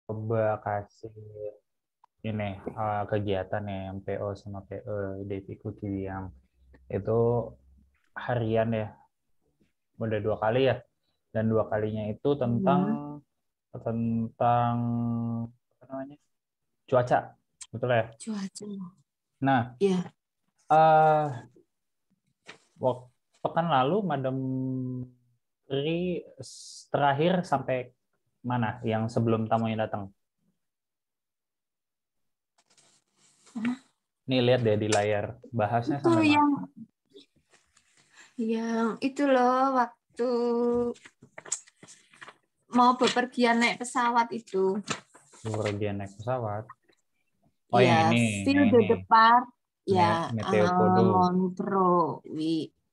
coba kasih ini kegiatan ya yang PO sama PE diikuti yang itu harian ya, udah 2 kali ya, dan 2 kalinya itu tentang Ya, tentang apa namanya, cuaca, betul ya. cuaca. Nah, Ya, eh pekan lalu Madam Ri terakhir sampai mana yang sebelum tamunya datang? Nih lihat deh di layar, bahasnya itu sampai mana? yang itu loh waktu mau bepergian naik pesawat itu. Bagian naik pesawat. Oh Ya, yang feel the ini depart. Ya, Meteo Kodo. Monitro.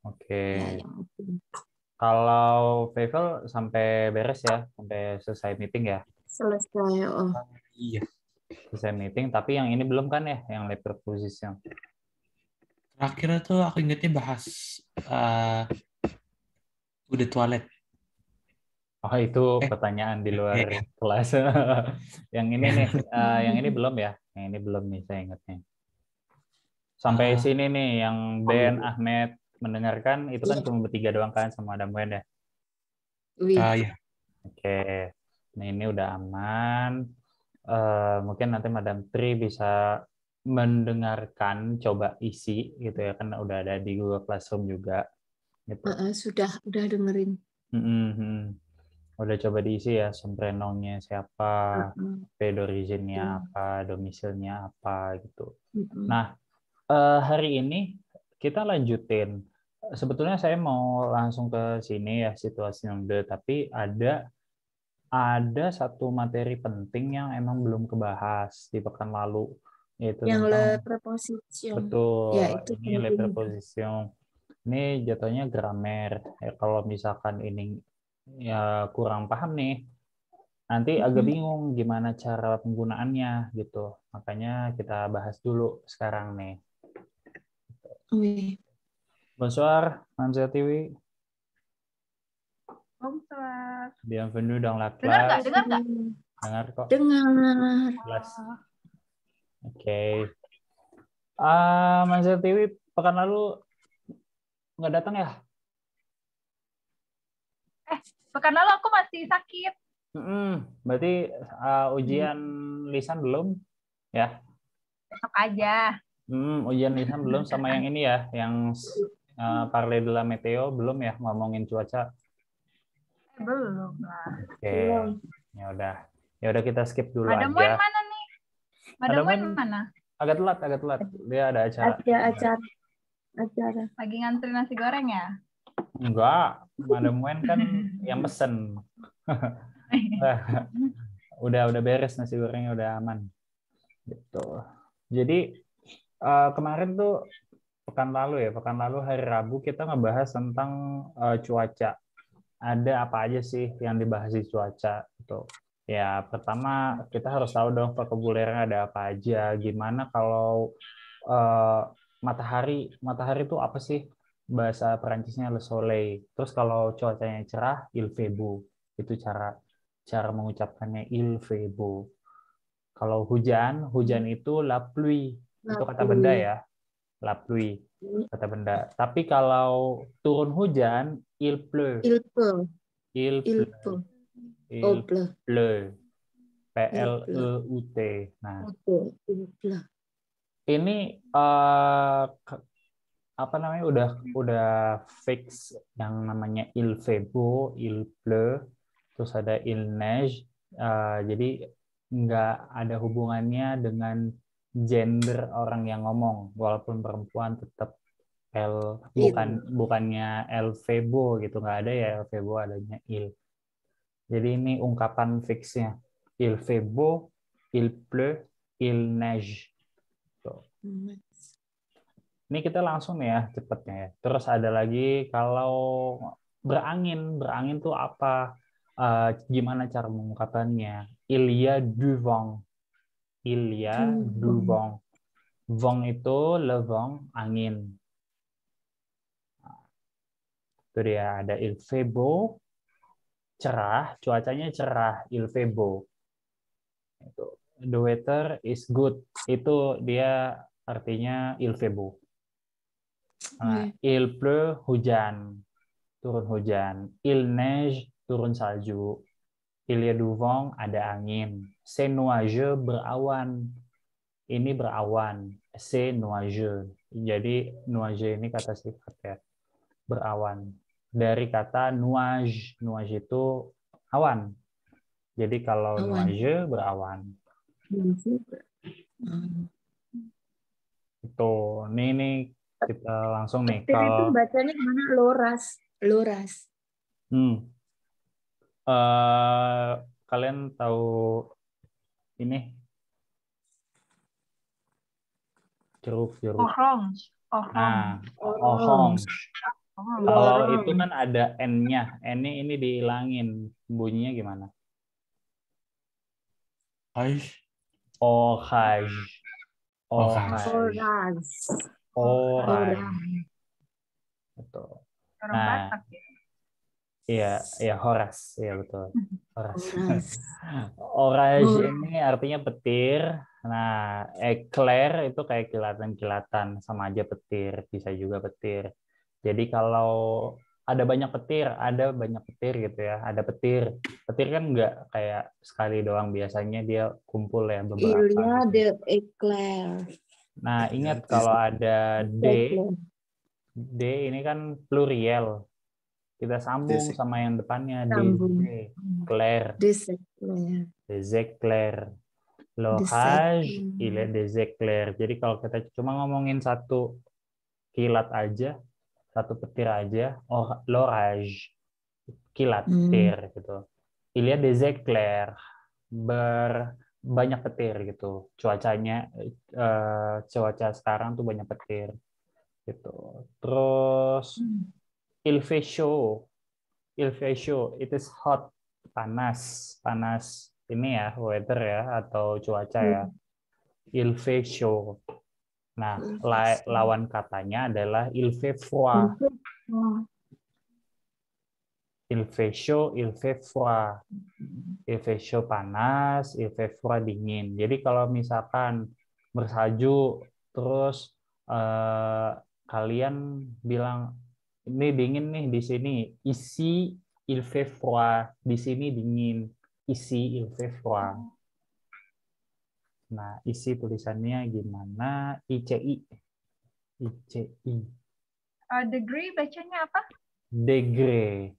Oke. Ya, yang itu. Kalau Pavel sampai beres ya, sampai selesai meeting ya. Selesai. Oh. Iya. Selesai meeting, tapi yang ini belum kan ya, yang lab proposition. Terakhir tuh aku ingetnya bahas udah toilet. Oh itu Eh, pertanyaan di luar kelas. Yang ini nih, yang ini belum ya, yang ini belum nih saya ingatnya. Sampai ah, sini nih, yang Ben, Ahmed mendengarkan itu kan Ya, cuma bertiga doang kan sama Adam Ben ya. wih. ya. Oke, nah ini udah aman. Mungkin nanti Madam Tri bisa mendengarkan, coba isi gitu ya, kan udah ada di Google Classroom juga gitu. Udah dengerin. Mm-mm. Udah coba diisi ya, semprenongnya siapa, Uh-uh. pedorizinnya Ya. apa, domisilnya apa gitu. Mm-mm. Nah, hari ini kita lanjutin. Sebetulnya saya mau langsung ke sini ya, situasi nomor, tapi ada satu materi penting yang emang belum kebahas di pekan lalu, yaitu Yang le tentang preposition. Ya, betul itu ini le penting. preposition. Ini jatuhnya grammar. Kalau misalkan ini ya kurang paham nih, nanti agak Mm-mm. bingung gimana cara penggunaannya gitu. Makanya kita bahas dulu sekarang nih. Wih. Bonsoir, Manzia TV. Bonsoir. Bienvenue dans la Dengar nggak? classe. Dengar nggak? Dengar kok. Dengar. Kelas. Oh, Oke. Manzia TV pekan lalu nggak datang ya? pekan lalu aku masih sakit. Berarti ujian lisan belum ya? Besok aja. Ujian lisan belum, sama yang ini ya, yang Parle de la Meteo belum ya, ngomongin cuaca. Belum lah. Oke, Belum. ya udah kita skip dulu Madam Wen aja. mana nih? Ada Madam Wen Wen mana? agak telat. Dia ada acara. Ada acara. Lagi ngantri nasi goreng ya? Enggak, Madam Wen kan yang pesen. Udah beres nasi gorengnya, udah aman. Gitu. Jadi kemarin tuh pekan lalu hari Rabu kita ngebahas tentang cuaca. Ada apa aja sih yang dibahas di cuaca itu? Ya, pertama kita harus tahu dong vokabulernya ada apa aja. Gimana kalau eh, matahari itu apa sih? Bahasa Perancisnya le soleil. Terus kalau cuacanya cerah, il fait beau. Itu cara cara mengucapkannya il fait beau. Kalau hujan itu la pluie. Itu kata benda Lapui. ya, la pluie, kata benda. Tapi kalau turun hujan, il pleut. Il peut. Il Il pleut. peut. Il Oh, bleu. pleut. Il pleut. Pleut. Nah, Oke. Il pleut. ini apa namanya, udah fix yang namanya il fait beau, il pleut, terus ada il neige. Jadi nggak ada hubungannya dengan gender orang yang ngomong, walaupun perempuan tetap el, Il. bukannya el fait beau gitu, nggak ada ya el fait beau, adanya il. Jadi ini ungkapan fixnya. Il fait beau, il pleut, il neige. Tuh. Ini kita langsung nih ya cepetnya ya. Terus ada lagi kalau berangin tuh apa? Gimana cara mengungkapkannya? Il y a du vent. Il y a du Duvong. vent. Vent itu le vent, angin. Itu dia, ada il fait beau, cerah, cuacanya cerah, il fait beau. the weather is good. Itu dia artinya il fait beau. Nah, il pleut hujan, turun hujan. Il neige turun salju. Il y a du vent ada angin. C'est nuageux berawan. Ini berawan. C'est nuageux. Jadi nuageux ini kata sifat ya. Berawan. Dari kata nuage. Nuage itu awan. Jadi kalau Awan. nuageux berawan. Itu. Nih kita langsung nih. Petir itu Kalau bacanya gimana? Loras. Loras. Kalian tahu ini jeruk. Orange. Nah, Orange. orange. Kalau Orange. itu kan ada n-nya. N-nya ini dihilangin. Bunyinya gimana? Aish. Orage. Orage. Orange. Orage. Betul. Orang Nah, Batak ya. iya Horas, iya betul. Horas. Orange. Orage ini artinya petir. Nah, eclair itu kayak kilatan-kilatan, sama aja petir, bisa juga petir. Jadi kalau ada banyak petir gitu ya. Ada petir. Petir kan nggak kayak sekali doang, biasanya dia kumpul ya beberapa. Il y a gitu. de éclair. Nah, ingat kalau ada D ini kan pluriel. Kita sambung sama yang depannya. Sambung. Clair. Des éclairs. Des éclairs. L'orage, il est des éclairs. Jadi kalau kita cuma ngomongin satu kilat aja, satu petir aja, l'orage, kilat, petir gitu. Il y a des éclairs, banyak petir gitu. Cuacanya, cuaca sekarang tuh banyak petir gitu. Terus il fait chaud, it is hot, panas ini ya, weather ya, atau cuaca ya. Il fait chaud. Nah, lawan katanya adalah il fait froid. Il fait chaud, il fait froid. Il fait chaud panas, il fait froid dingin. Jadi kalau misalkan bersalju, terus kalian bilang ini dingin nih di sini. Ici il fait froid. Di sini dingin. Ici il fait froid. Nah, isi tulisannya gimana? ICI. Degree bacanya apa? Degré.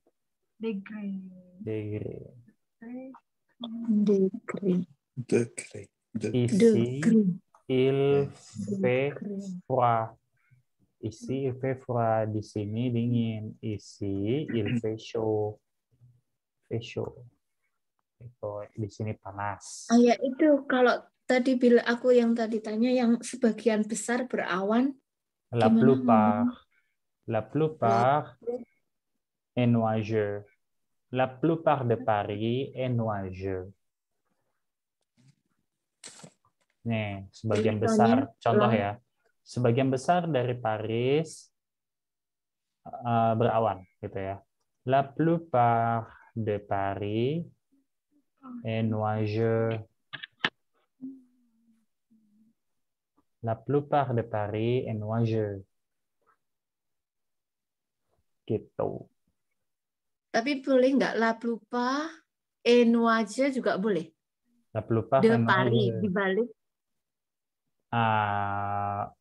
Ici il fait froid. Ici il fait froid. Di sini dingin. Ici il fait chaud. Itu di sini panas. Ya itu kalau tadi bila aku yang tadi tanya yang sebagian besar berawan. La plupart est nuageux. La plupart de Paris est nuageux. Nih, sebagian besar, contoh ya. Sebagian besar dari Paris berawan gitu ya. La plupart de Paris est nuageux. La plupart de Paris est nuageux. Gitu. Tapi boleh nggak la plupart et nuageux juga boleh? La plupart De est Paris nuageux. dibalik.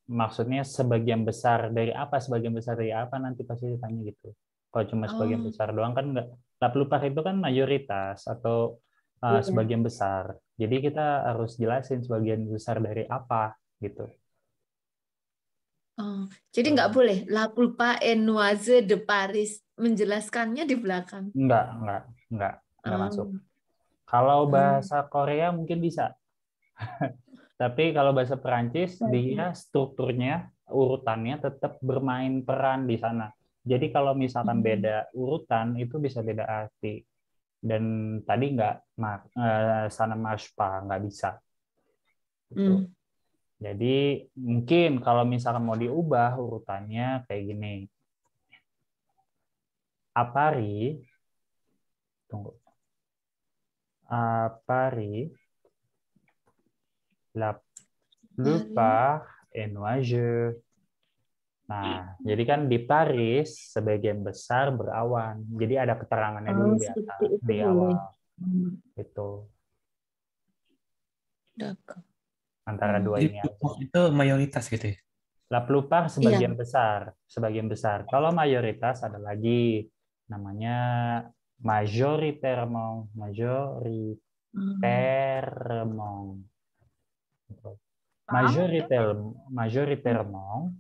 Maksudnya sebagian besar dari apa? Sebagian besar dari apa nanti pasti ditanya gitu. Kalau cuma sebagian besar doang kan enggak. La plupart itu kan mayoritas atau sebagian besar. Jadi kita harus jelasin sebagian besar dari apa gitu. Jadi nggak boleh la plupart et nuageux de Paris, menjelaskannya di belakang. Enggak masuk. Kalau bahasa Korea mungkin bisa. Tapi kalau bahasa Perancis, dia strukturnya, urutannya tetap bermain peran di sana. Jadi kalau misalkan beda urutan, itu bisa beda arti. Dan tadi sana marche pas, nggak bisa. Gitu. Jadi mungkin kalau misalkan mau diubah urutannya kayak gini. À Paris, La plupart est nuageux. Nah, jadi kan di Paris sebagian besar berawan. Jadi ada keterangannya dulu di seperti atas, itu di boleh. awal. Itu D'accord. antara dua Jadi ini aja. plupart itu mayoritas gitu ya. La plupart Iya. sebagian besar. Kalau mayoritas ada lagi namanya majoritairement, Gitu. Majoritairement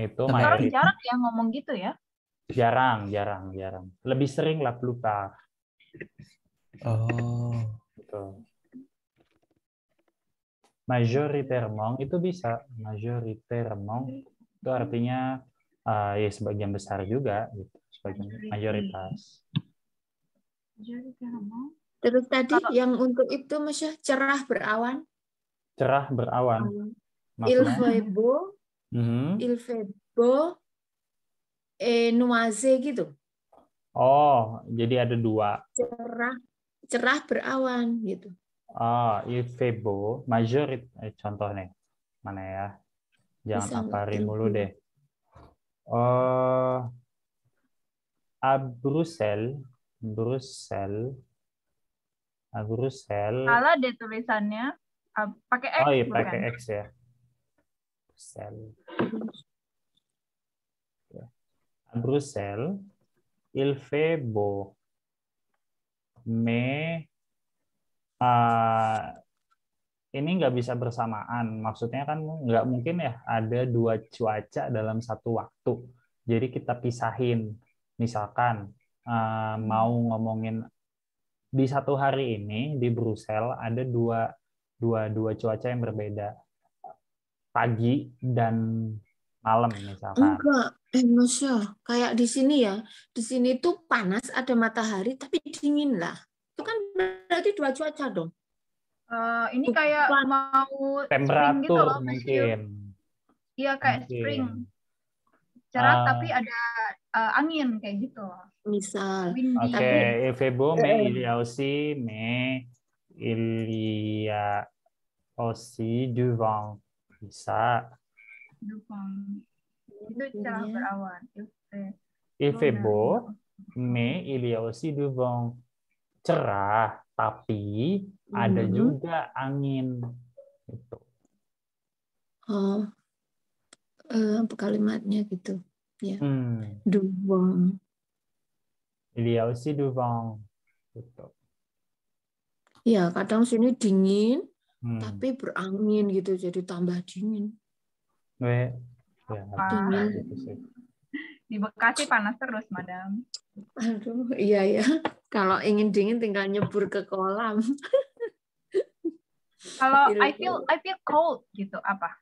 itu Sama Orang mayoritas. jarang ya ngomong gitu ya. Jarang. Lebih sering la plupart. Oh. Gitu. Majoritairement itu bisa. Majoritairement itu artinya ya sebagian besar juga, gitu. Sebagian mayoritas. Terus tadi Kalau- yang untuk itu Masya cerah berawan. Cerah berawan. Il Maksudnya? fait beau, Mhm. il fait beau, et nuageux gitu. Oh, jadi ada dua. Cerah berawan gitu. Il fait beau. Contoh nih. Mana ya? Jangan Bisa nggak apari il mulu fait? deh. À Bruxelles. Salah deh tulisannya. Pakai X Oh iya, bukan? pakai X ya. Bruxelles. À Bruxelles, il fait beau. Mais ini nggak bisa bersamaan. Maksudnya kan nggak mungkin ya ada dua cuaca dalam satu waktu. Jadi kita pisahin. Misalkan mau ngomongin di satu hari ini di Brussels ada dua cuaca yang berbeda. Pagi dan malam misalkan. Enggak, Masya, kayak di sini ya. Di sini tuh panas, ada matahari, tapi dingin lah. Itu kan berarti dua cuaca dong. Ini kayak Bukan. mau spring gitu Temperatur loh, Mas Yul. mungkin. Iya kayak Mungkin. spring. Cerah tapi ada angin kayak gitu. Misal. Windy. Ok, Tapi il fait beau, mais il y a aussi du vent. Bisa. Dukung. Itu cerah berawan. Il fait beau, mais il y a aussi du vent. Cerah, tapi ada juga angin. Gitu. Oh, apa kalimatnya gitu. Ya. Hmm. Duwang. Il y a aussi du vent. Gitu. Ya, kadang sini dingin, Hmm. tapi berangin gitu, jadi tambah dingin. Ya, Dingin. gitu sih. Di Bekasi panas terus, Madam. Aduh, iya ya. Kalau ingin dingin tinggal nyebur ke kolam. Kalau I feel cold gitu apa?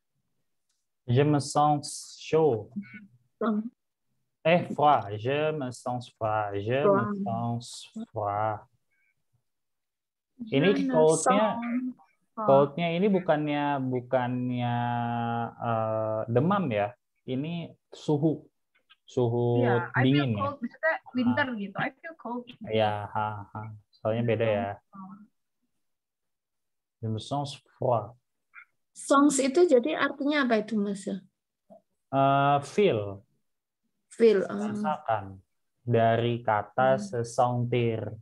Je me sens chaud. Froid. Je me sens froid. Je me sens froid. Ini cold-nya ini bukannya demam ya. Ini suhu Iya, I feel dingin ya. cold. Maksudnya winter gitu. I feel cold. Iya, soalnya beda ya. Je me sens froid. Songs itu jadi artinya apa itu, Mas? Feel. Rasakan. Dari kata sentir.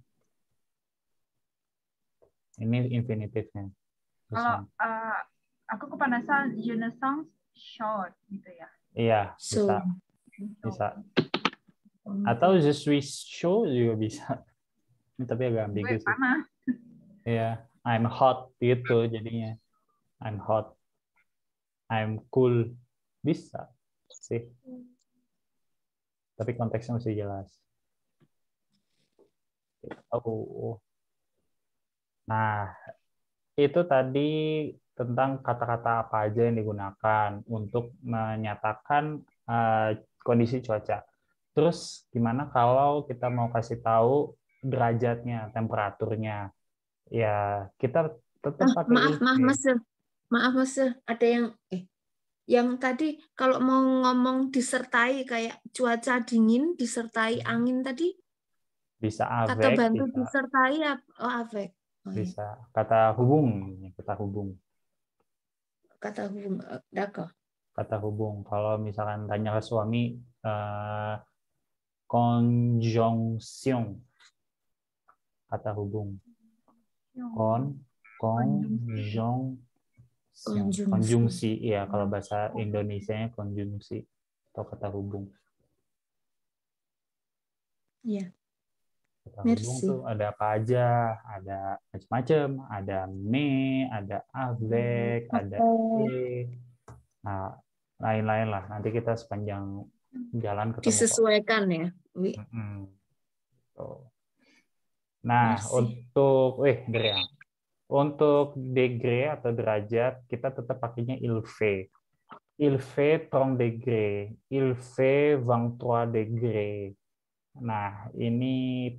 Ini infinitifnya. Kalau aku kepanasan, je ne sens chaud gitu ya. Iya, bisa. Atau je suis chaud juga bisa. Ini tapi agak ambigu sih. Panas. Iya, I'm hot gitu jadinya. I'm hot. I'm cool. Bisa sih. Tapi konteksnya mesti jelas. Nah, itu tadi tentang kata-kata apa aja yang digunakan untuk menyatakan kondisi cuaca. Terus gimana kalau kita mau kasih tahu derajatnya, temperaturnya? Ya, kita tetap pakai Maaf, Mas. Ada yang tadi kalau mau ngomong disertai kayak cuaca dingin disertai angin tadi bisa avec, kata bantu bisa. disertai avec. Oh, iya. Bisa. Kata hubung. Kata hubung. Kata hubung, d'accord. Kata hubung. Kalau misalkan tanya ke suami, conjonction. Kata hubung. Conjonction. Konjungsi. Konjungsi. Iya, kalau bahasa Indonesianya konjungsi. Atau kata hubung. Iya. Kata hubung Merci. tuh ada apa aja, ada macam-macam, ada me, ada avec, ada e, nah lain-lain lah. Nanti kita sepanjang jalan ketemu kok. Disesuaikan ya. Tuh. Nah, Merci. untuk degré atau derajat kita tetap pakainya il fait. Il fait 30 degré, il fait 23 degré. Nah, ini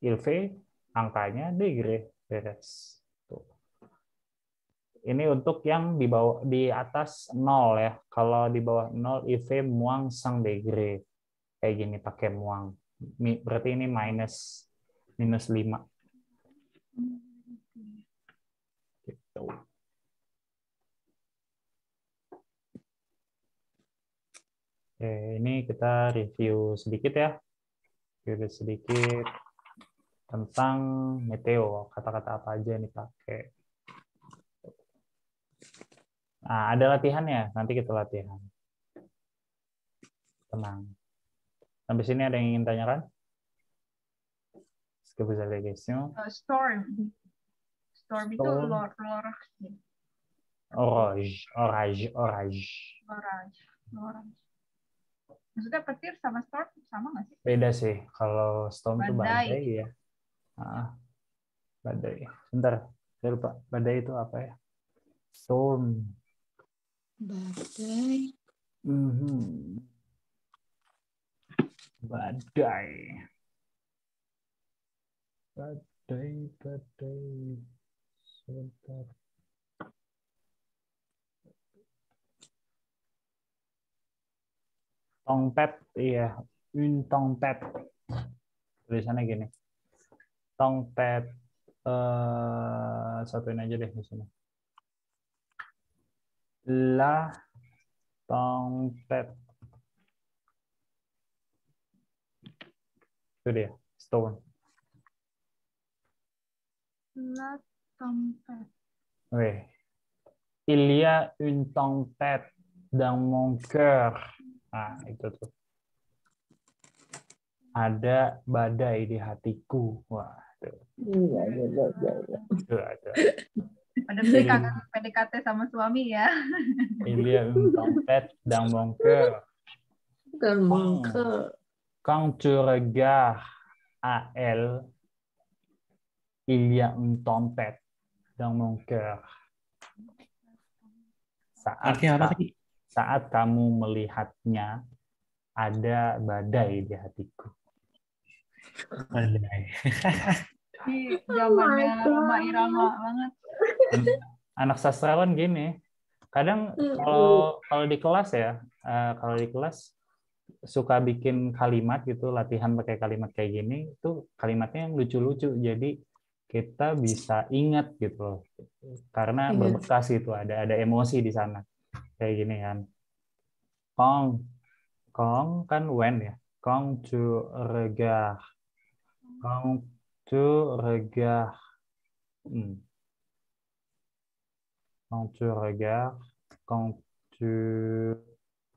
il fait angkanya degré, beres. Tuh. Ini untuk yang di bawah, di atas 0 ya. Kalau di bawah 0, il fait moins 5 degré. Kayak gini pakai moins. Berarti ini minus 5. Gitu. Oke, ini kita review sedikit ya. Review sedikit tentang meteo. Kata-kata apa aja nih pakai. Nah, ada latihannya. Nanti kita latihan. Tenang. Sampai sini ada yang ingin tanyakan? Est-ce que vous avez des questions? Storm. Storm itu Storm. l'orage. Orage. L'orage. Maksudnya petir sama storm sama nggak sih? Beda sih. Kalau storm itu Badai. badai ya. Badai. Bentar, saya lupa. Badai itu apa ya? Storm. Badai. Badai. Sebentar. Tempête, iya. Une tempête. Tulisannya gini. Tempête. Satuin aja deh di sini. La tempête. Itu dia. Storm. La tempête. Oui. Il y a une tempête dans mon cœur. Nah, itu tuh. Ada badai di hatiku. Wah, tuh. Tuh, ada. Ada PDKT sama suami ya. Il y a une tempête dans mon cœur. Dans mon cœur. Quand tu regardes à elle, il y a une tempête dans mon cœur. Artinya apa tadi? Saat kamu melihatnya, ada badai di hatiku. Badai. Ini zamannya Roma Irama banget. Anak sastrawan gini. Kadang kalau di kelas ya, kalau di kelas suka bikin kalimat gitu, latihan pakai kalimat kayak gini, itu kalimatnya yang lucu-lucu. Jadi kita bisa ingat gitu loh. Karena berbekas itu, ada emosi di sana. Kayak gini kan. Quand kan when ya. Quand tu regardes. Quand tu regardes. Quand tu regardes. Quand tu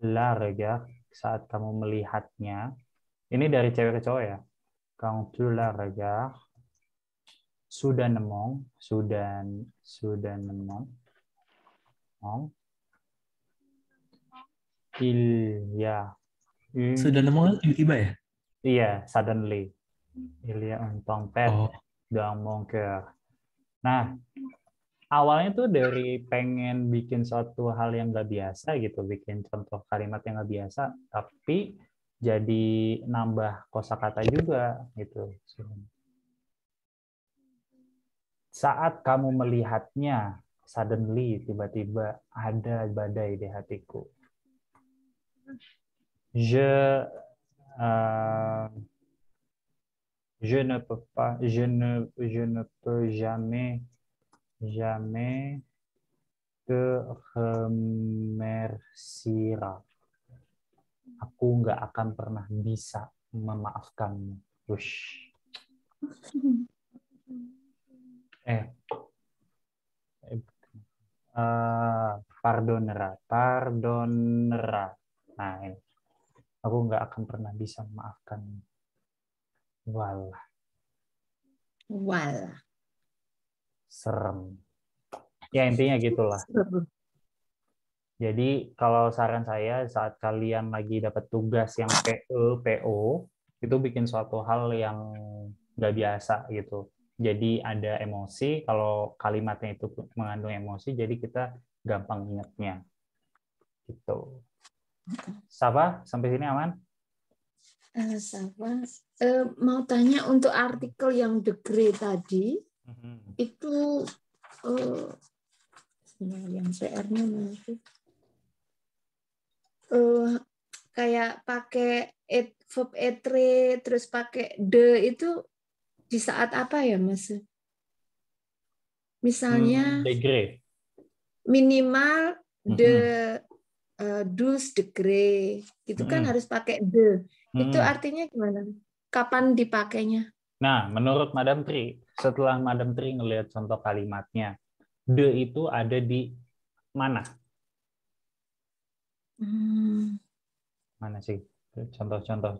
la regardes. Saat kamu melihatnya. Ini dari cewek ke cowok ya. Quand tu la regardes. Soudainement. Il y a une... Sudah nemu tiba-tiba ya? Iya, suddenly. Il y a une tempête dans mon cœur. Nah, awalnya tuh dari pengen bikin suatu hal yang nggak biasa gitu, bikin contoh kalimat yang nggak biasa, tapi jadi nambah kosakata juga gitu. Saat kamu melihatnya, suddenly, tiba-tiba ada badai di hatiku. Je ne peux pas, je ne peux jamais te remerciera. Aku nggak akan pernah bisa memaafkanmu. Wush. Eh, pardonera. Nah, ini. Aku nggak akan pernah bisa memaafkanmu. Walah, Wal. serem. Ya, intinya gitulah. Jadi kalau saran saya saat kalian lagi dapat tugas yang PO, itu bikin suatu hal yang nggak biasa gitu. Jadi ada emosi, kalau kalimatnya itu mengandung emosi, jadi kita gampang ingatnya. Gitu. Safa, sampai sini aman? Sama. Mau tanya untuk artikel yang degree tadi, itu yang PR-nya mana sih? Kayak pakai verb etre terus pakai the itu di saat apa ya, Mas? Misalnya Degree. minimal dus degree itu kan harus pakai the. Itu artinya gimana? Kapan dipakainya? Nah, menurut Madam Tri, setelah Madam Tri ngelihat contoh kalimatnya, the itu ada di mana? Mana sih? Contoh. Contoh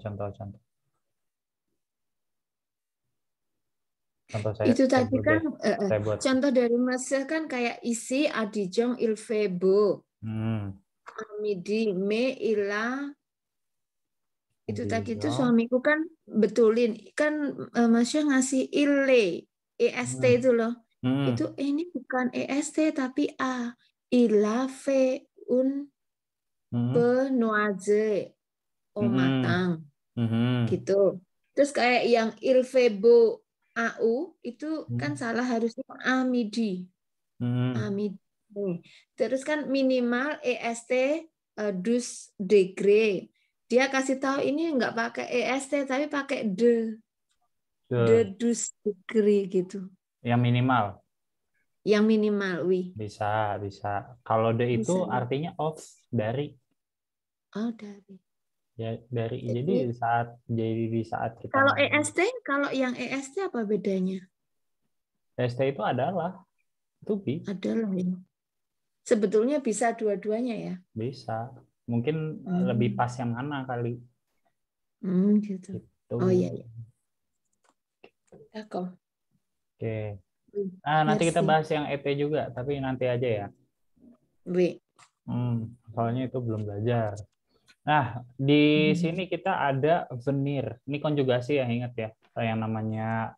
Itu tadi kan saya buat. contoh dari Mas kan kayak isi adijong il febo. Midi me ila itu tadi itu suamiku kan betulin kan Masnya ngasih ile est itu loh. Itu ini bukan est tapi a ila fe un pe noise o matang gitu. Terus kayak yang il febo au itu kan salah, harusnya amidi. Amidi. Terus kan minimal est dus degree. Dia kasih tahu ini nggak pakai est tapi pakai the dus degree gitu. Yang minimal. Yang minimal, Bisa. Kalau the itu Bisa. artinya of, dari. Oh, dari. Ya, dari. Jadi di saat kita kalau est, kalau yang est apa bedanya? est itu adalah to be. Adalah ya. Sebetulnya bisa dua-duanya ya. Bisa. Mungkin lebih pas yang mana kali. Gitu. Gitu. Oh iya. Oke. Nanti kita bahas yang EP juga, tapi nanti aja ya. Soalnya itu belum belajar. Nah, di sini kita ada venir. Ini konjugasi ya, ingat ya. Yang namanya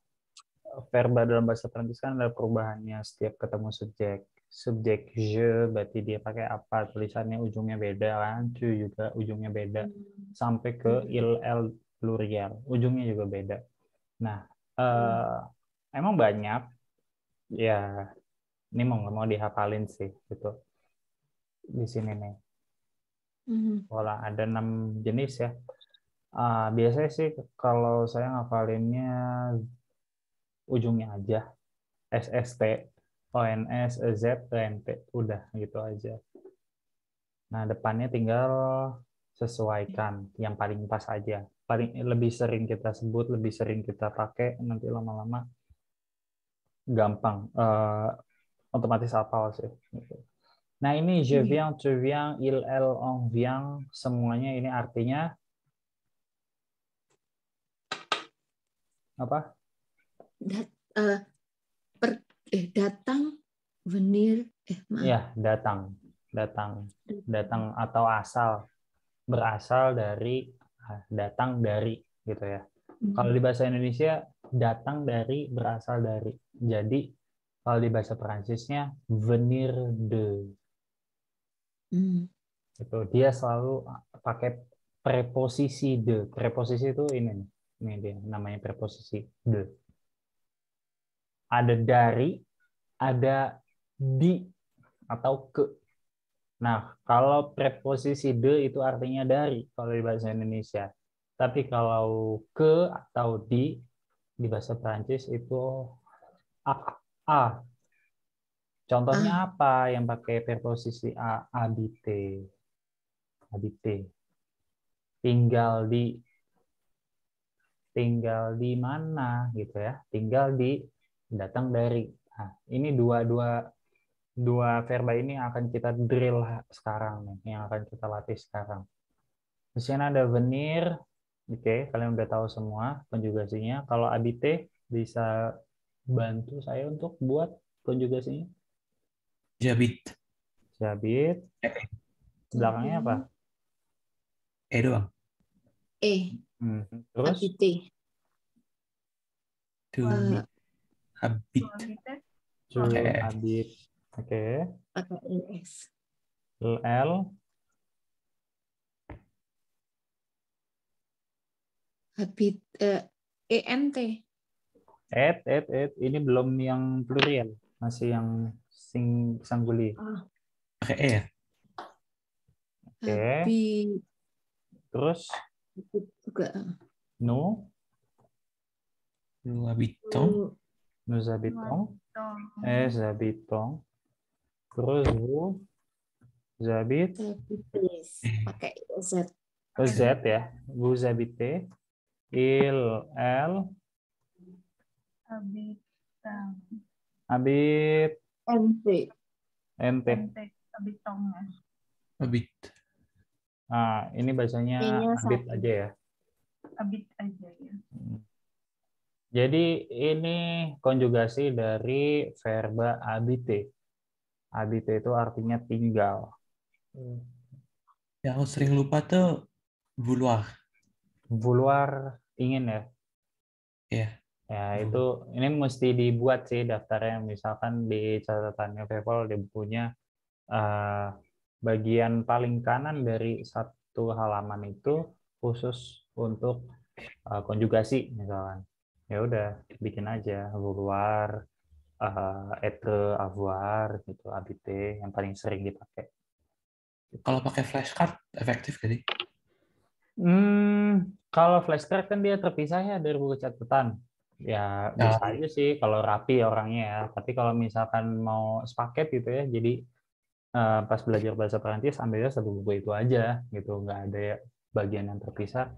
verba dalam bahasa Prancis kan ada perubahannya setiap ketemu subjek. Subjek je berarti dia pakai apa, tulisannya ujungnya beda kan, tu juga ujungnya beda. Sampai ke il, el, plurial, ujungnya juga beda. Nah, emang banyak ya, ini mau nggak mau dihafalin sih gitu. Di sini nih. Pola ada 6 jenis ya. Biasanya sih kalau saya ngafalinnya ujungnya aja. SST, ONS, EZ, ENT. Udah gitu aja. Nah, depannya tinggal sesuaikan yang paling pas aja. Lebih sering kita sebut, lebih sering kita pakai, nanti lama-lama gampang. Otomatis hafal sih. Nah, ini je viens, tu viens, il, elle, on vient, semuanya ini artinya apa? Datang, venir, Ya, datang atau asal, berasal dari, datang dari gitu ya. Kalau di bahasa Indonesia datang dari, berasal dari. Jadi kalau di bahasa Perancisnya venir de. Itu dia selalu pakai preposisi de. Preposisi itu ini dia namanya preposisi de. Ada dari, ada di atau ke. Nah, kalau preposisi de itu artinya dari kalau di bahasa Indonesia. Tapi kalau ke atau di di bahasa Prancis itu a. Contohnya apa yang pakai preposisi a? Habiter. Habiter. Tinggal di mana gitu ya? Tinggal di, datang dari. Nah, ini dua verba ini akan kita drill sekarang nih, yang akan kita latih sekarang. Di sini ada venir. Oke, kalian udah tahu semua konjugasinya. Kalau habiter bisa bantu saya untuk buat konjugasinya. J'habite. J'habite. Belakangnya apa? Doang. Terus? Habiter. To habite. To habite. To habite. Oke. Pakai es. L. Habit. ENT. Et. Ini belum yang plurial. Masih yang singulier. Pakai E ya? Oke. Habit. Terus? Habit juga. Nous habitons. Nous habitons. Habitons. Terus vous habitez. Pakai Z. Z ya. Vous habitez. Elle. Habit. NT. Habitong ya. Habit. Nah, ini bacanya habit aja ya. Habit aja ya. Jadi ini konjugasi dari verba habiter. Habiter itu artinya tinggal. Yang aku sering lupa tuh vouloir. Vouloir, ingin ya. Iya. Ya, itu ini mesti dibuat sih daftarnya. Misalkan di catatannya Vevel di bukunya bagian paling kanan dari satu halaman itu khusus untuk konjugasi misalkan. Ya udah bikin aja vouloir, être, avoir gitu, habiter yang paling sering dipakai. Kalau pakai flashcard efektif gak sih? Kalau flashcard kan dia terpisah ya dari buku catatan. Ya bisa aja sih kalau rapi orangnya ya. Tapi kalau misalkan mau sepaket gitu ya, jadi pas belajar bahasa Perancis ambilnya satu buku itu aja gitu, nggak ada bagian yang terpisah.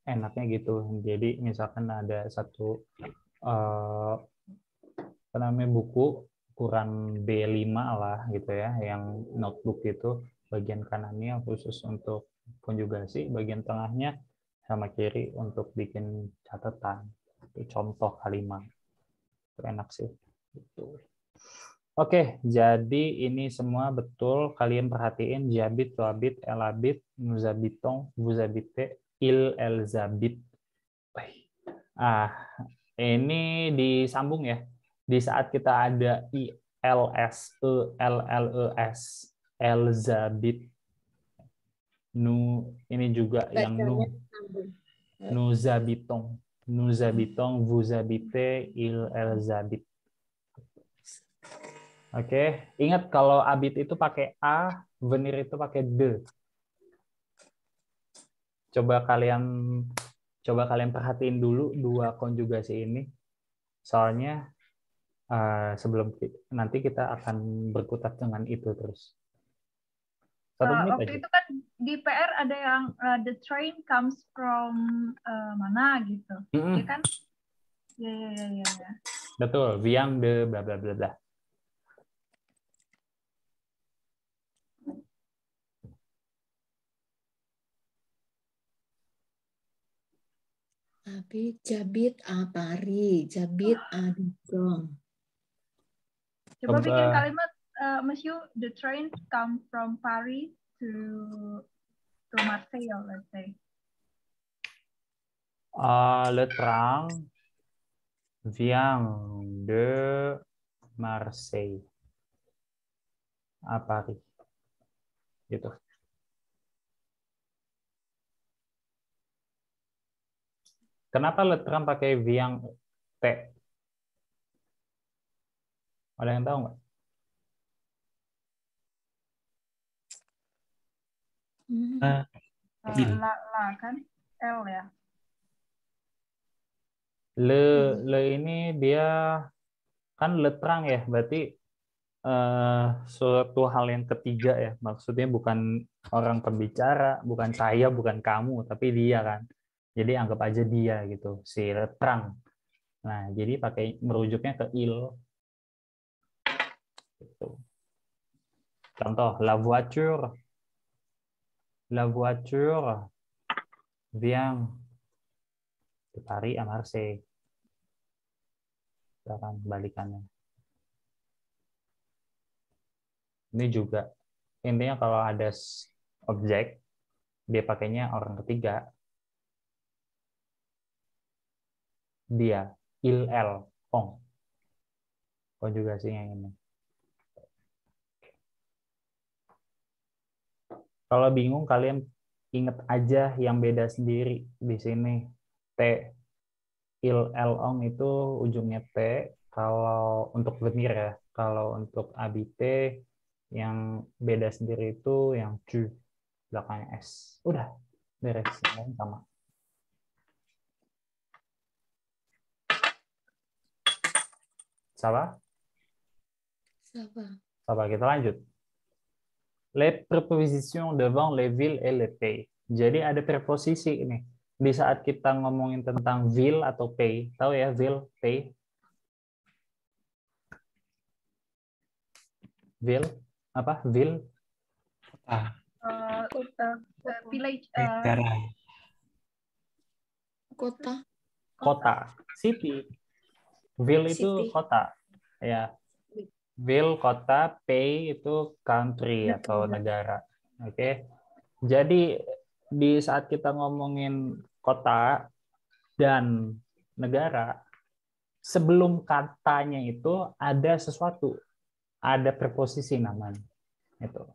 Enaknya gitu. Jadi misalkan ada satu buku ukuran B5 lah gitu ya, yang notebook itu bagian kanannya khusus untuk konjugasi, bagian tengahnya sama kiri untuk bikin catatan. Itu contoh kalimat. Itu enak sih. Gitu. Oke, jadi ini semua betul. Kalian perhatiin j'habite, tu habites, elle habite, nous habitons, vous habitez, elles habitent. Ini disambung ya. Di saat kita ada ILSELLES, Elzabit. Ini juga yang nous habitons, vous habitez, elles habitent. Oke, ingat kalau habit itu pakai A, venir itu pakai de. Coba kalian perhatiin dulu dua konjugasi ini. Soalnya sebelum nanti kita akan berkutat dengan itu terus. 1 menit Waktu aja. itu kan di PR ada yang the train comes from mana gitu. Ya kan? Ya. Betul, vient de bla bla bla bla. Tapi J'habite à Paris, J'habite à Dijon. Coba bikin kalimat, Monsieur, the train come from Paris to Marseille, let's say. Le train vient de Marseille à Paris. Gitu. Kenapa le train pakai vient T? Ada yang tahu nggak? La kan L ya. Le ini dia kan le terang ya, berarti suatu hal yang ketiga ya. Maksudnya bukan orang pembicara, bukan saya, bukan kamu, tapi dia kan. Jadi anggap aja dia gitu, si le terang. Nah, jadi pakai merujuknya ke il. Gitu. Contoh, la voiture vient de Paris à Marseille. Silakan balikannya. Ini juga intinya kalau ada objek dia pakainya orang ketiga, dia, il, elle, on. Konjugasinya ini. Kalau bingung kalian ingat aja yang beda sendiri di sini. T, il, elle, on itu ujungnya T. Kalau untuk venir ya, kalau untuk habiter yang beda sendiri itu yang tu, belakangnya S. Udah, beres. Yang sama. Salah? Salah, kita lanjut. Les prépositions devant les villes et les pays. Jadi ada preposisi ini. Di saat kita ngomongin tentang ville atau pays, tahu ya ville, pays? Ville, apa? Ville? Village. Kota. City. Ville itu kota. Ya. Ville kota, pays itu country atau negara. Oke. Jadi di saat kita ngomongin kota dan negara, sebelum katanya itu ada sesuatu, ada preposisi namanya. Itu.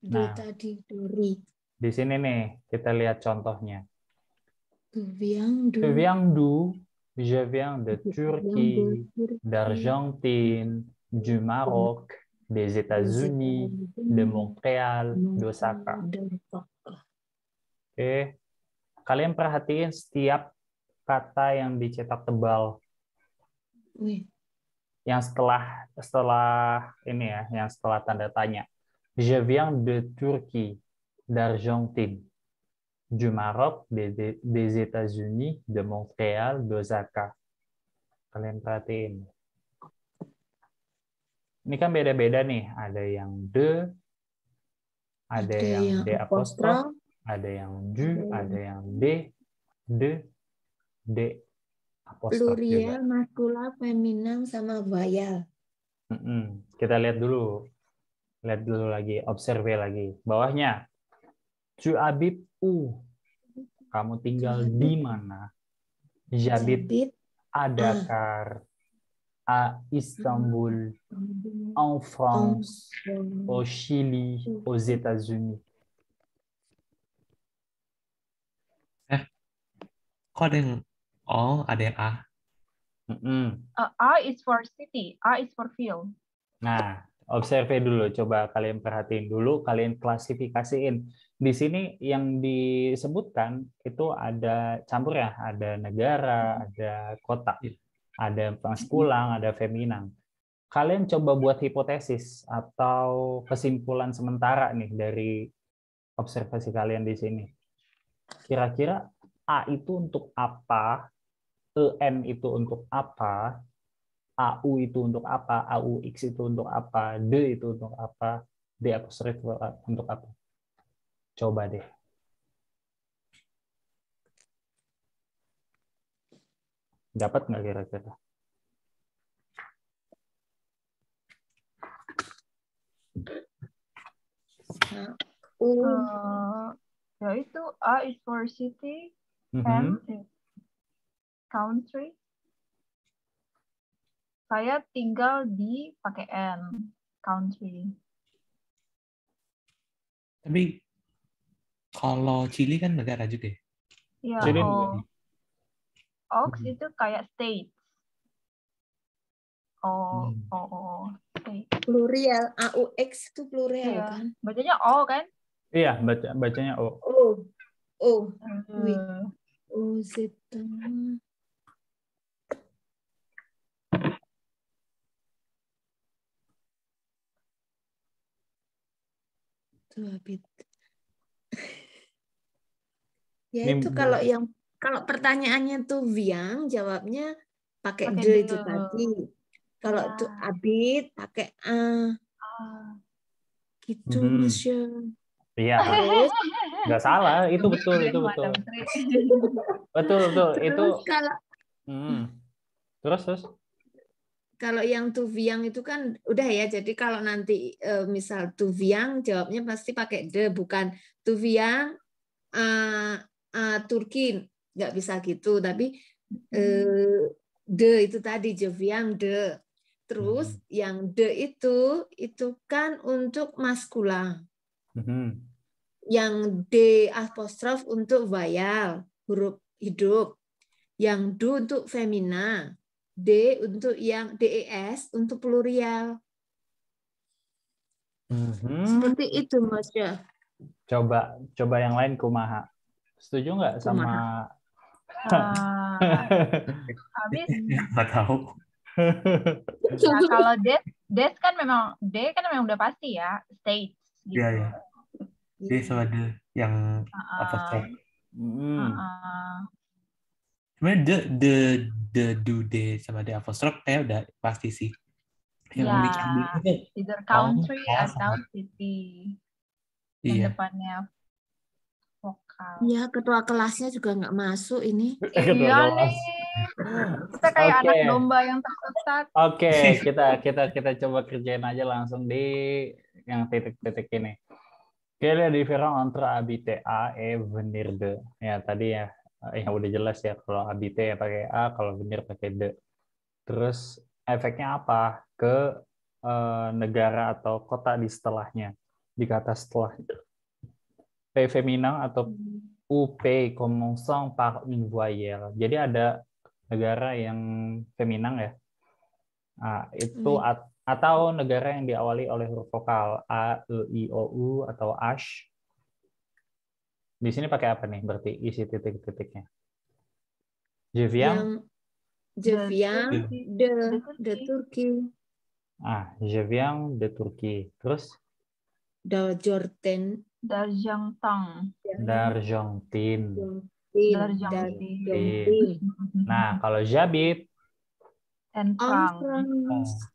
Nah, tadi dari. Di sini nih kita lihat contohnya. Tu viens d'où? Je viens de Turquie, d'Argentine, du Maroc, des États-Unis, de Montréal, d'Osaka. Oke. Kalian perhatiin setiap kata yang dicetak tebal. Yang setelah ini ya, yang setelah tanda tanya. Je viens de Turquie, d'Argentine, du Maroc, des États-Unis, de Montréal, d'Osaka. Kalian perhatiin. Ini kan beda-beda nih. Ada yang de, ada yang de apostrof, ada yang du, ada yang de, apostrof plurial, juga. maskula, feminan, sama vayal. Kita lihat dulu. Lihat dulu lagi, observe lagi. Bawahnya. Tu habites où? Kamu tinggal di mana? J'habite à Dakar, à Istanbul, en France, au Chili, aux États-Unis. Kok ada yang ada yang A? A is for city, A is for field. Nah, observe dulu, coba kalian perhatiin dulu, kalian klasifikasiin. Di sini yang disebutkan itu ada campur ya, ada negara, ada kota, ada maskulang, ada feminan. Kalian coba buat hipotesis atau kesimpulan sementara nih dari observasi kalian di sini. Kira-kira A itu untuk apa? EN itu untuk apa? AU itu untuk apa? AUX itu untuk apa? D itu untuk apa? D apostrof untuk apa? Coba deh. Dapat nggak kira-kira? Ya itu A is for city, N is country. Saya tinggal di pakai N, country. Tapi kalau Chili kan negara juga. Ya, Ox itu kayak state. State. Plurial, AUX itu plurial Iya. kan? Bacanya O kan? Iya, bacanya O. O. O. Zeta. Tuh habis. Ya Ini itu kalau pertanyaannya tuh Viang, jawabnya pakai Pakai de de. itu tadi. Kalau Ya. tuh abit pakai a Ah. gitu, Mhm. Monsieur. Iya, Terus nggak salah. Itu Lebih betul, deh, itu betul. Madam Tri. Betul, betul. Itu. terus kalau Terus. kalau yang tuviang itu kan udah ya. Jadi kalau nanti misal tuviang jawabnya pasti pakai de, bukan tuviang Turki, nggak bisa gitu. Tapi de itu tadi Joviang de. Terus yang de itu kan untuk maskula. Yang D apostrof untuk vowel, huruf hidup. Yang du untuk femina. D untuk yang DES untuk plurial. Seperti itu, Mas ya. Coba yang lain kumaha. Setuju nggak sama? Habis. Nggak tahu. Ya, kalau des kan memang udah pasti ya, states gitu. Iya, ya. Dia sama ada yang apostrophe. Sebenarnya the do de sama the apostrophe kayak udah pasti sih. Yang Ya, bikin bingung tuh either country oh, atau city. Yang iya. depannya vokal. Iya, ketua kelasnya juga nggak masuk ini. Iya nih. Kita kayak Oke. anak domba yang tersesat. Oke, kita coba kerjain aja langsung di yang titik-titik ini. Quelle est la différence entre habiter A et venir de? Ya tadi ya yang udah jelas ya, kalau habiter ya pakai A, kalau venir pakai de. Terus efeknya apa ke negara atau kota di setelahnya, di kata setelah P feminin atau UP commençant par une voyelle. Jadi ada negara yang feminin ya. Nah, itu atau negara yang diawali oleh huruf vokal A, E, I, O, U atau ASH. Di sini pakai apa nih? Berarti isi titik-titiknya. Yang je viens de Turki. Je viens de Turki. Terus? D'Argentine. D'Argentine. Nah, kalau j'habite en France.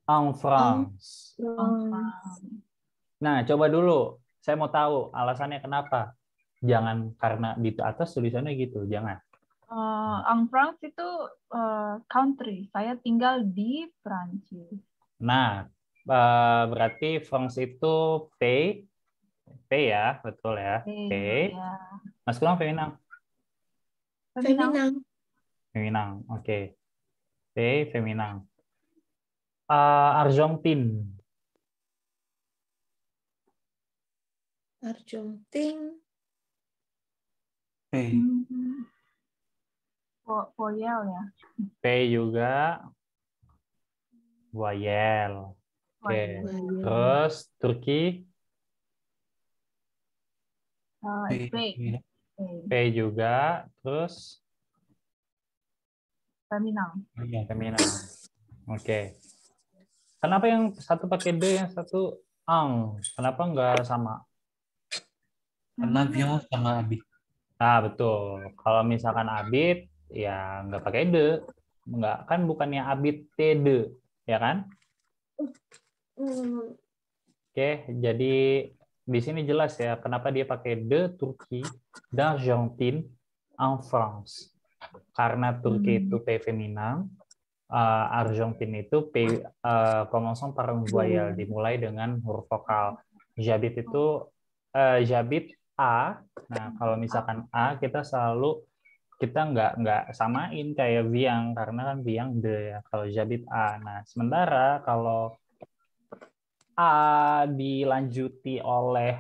En France. Nah, coba dulu. Saya mau tahu alasannya kenapa. Jangan karena di atas tulisannya gitu, jangan. En France itu country. Saya tinggal di Prancis. Nah, berarti France itu P ya, betul ya. P. Ya. Maskulan feminin? Feminin, oke. P feminin. Argentine. P. Voyel ya. P juga. Voyel. Oke. Terus Turki? P juga. Terus? Feminin. Oke. Kenapa yang satu pakai D, yang satu ang? Kenapa nggak sama? Karena Viang sama Abid. Ah, betul. Kalau misalkan Abid, ya nggak pakai D. Nggak, kan bukannya Abid TD, ya kan? Oke, jadi di sini jelas ya kenapa dia pakai de Turki, d'Argentine, en France. Karena Turki itu P feminin, Argentine itu P commençant par un voyelle, dimulai dengan huruf vokal. J'habite itu j'habite A. Nah, kalau misalkan A kita nggak samain kayak Viang, karena kan Viang de ya. Kalau j'habite A. Nah, sementara kalau A dilanjuti oleh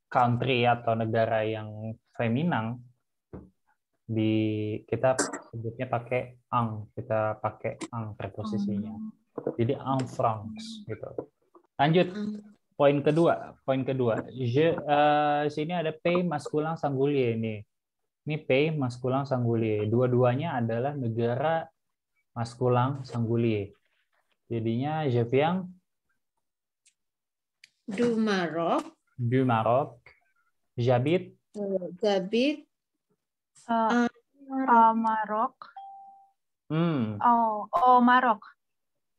country atau negara yang feminin, kita sebutnya pakai kita pakai preposisinya. Jadi en France gitu. Lanjut poin kedua. Sini ada P maskulin singulier ini. Ini P maskulin singulier. Dua-duanya adalah negara maskulin singulier. Jadinya je viens du Maroc. Du Maroc. J'habite. J'habite Maroc. Hmm. Maroc.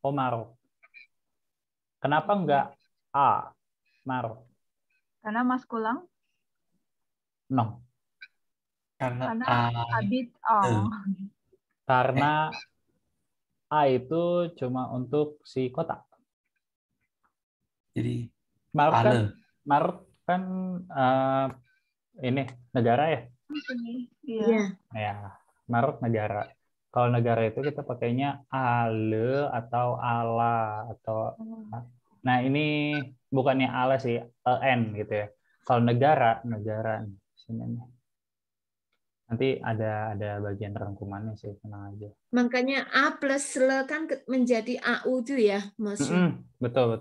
Oh, Maroc. Kenapa enggak A? Maroc. Karena maskulang. No. Karena habit. Karena A itu cuma untuk si kota. Jadi Maroc kan ini negara ya? Iya. Ya, Maroc negara. Kalau negara itu kita pakainya ale atau ala atau nah ini bukannya ala sih, en gitu ya. Kalau negara sini nih. Nanti ada bagian rangkumannya sih, tenang aja. Makanya A plus le kan menjadi AU itu ya, Mas. Betul.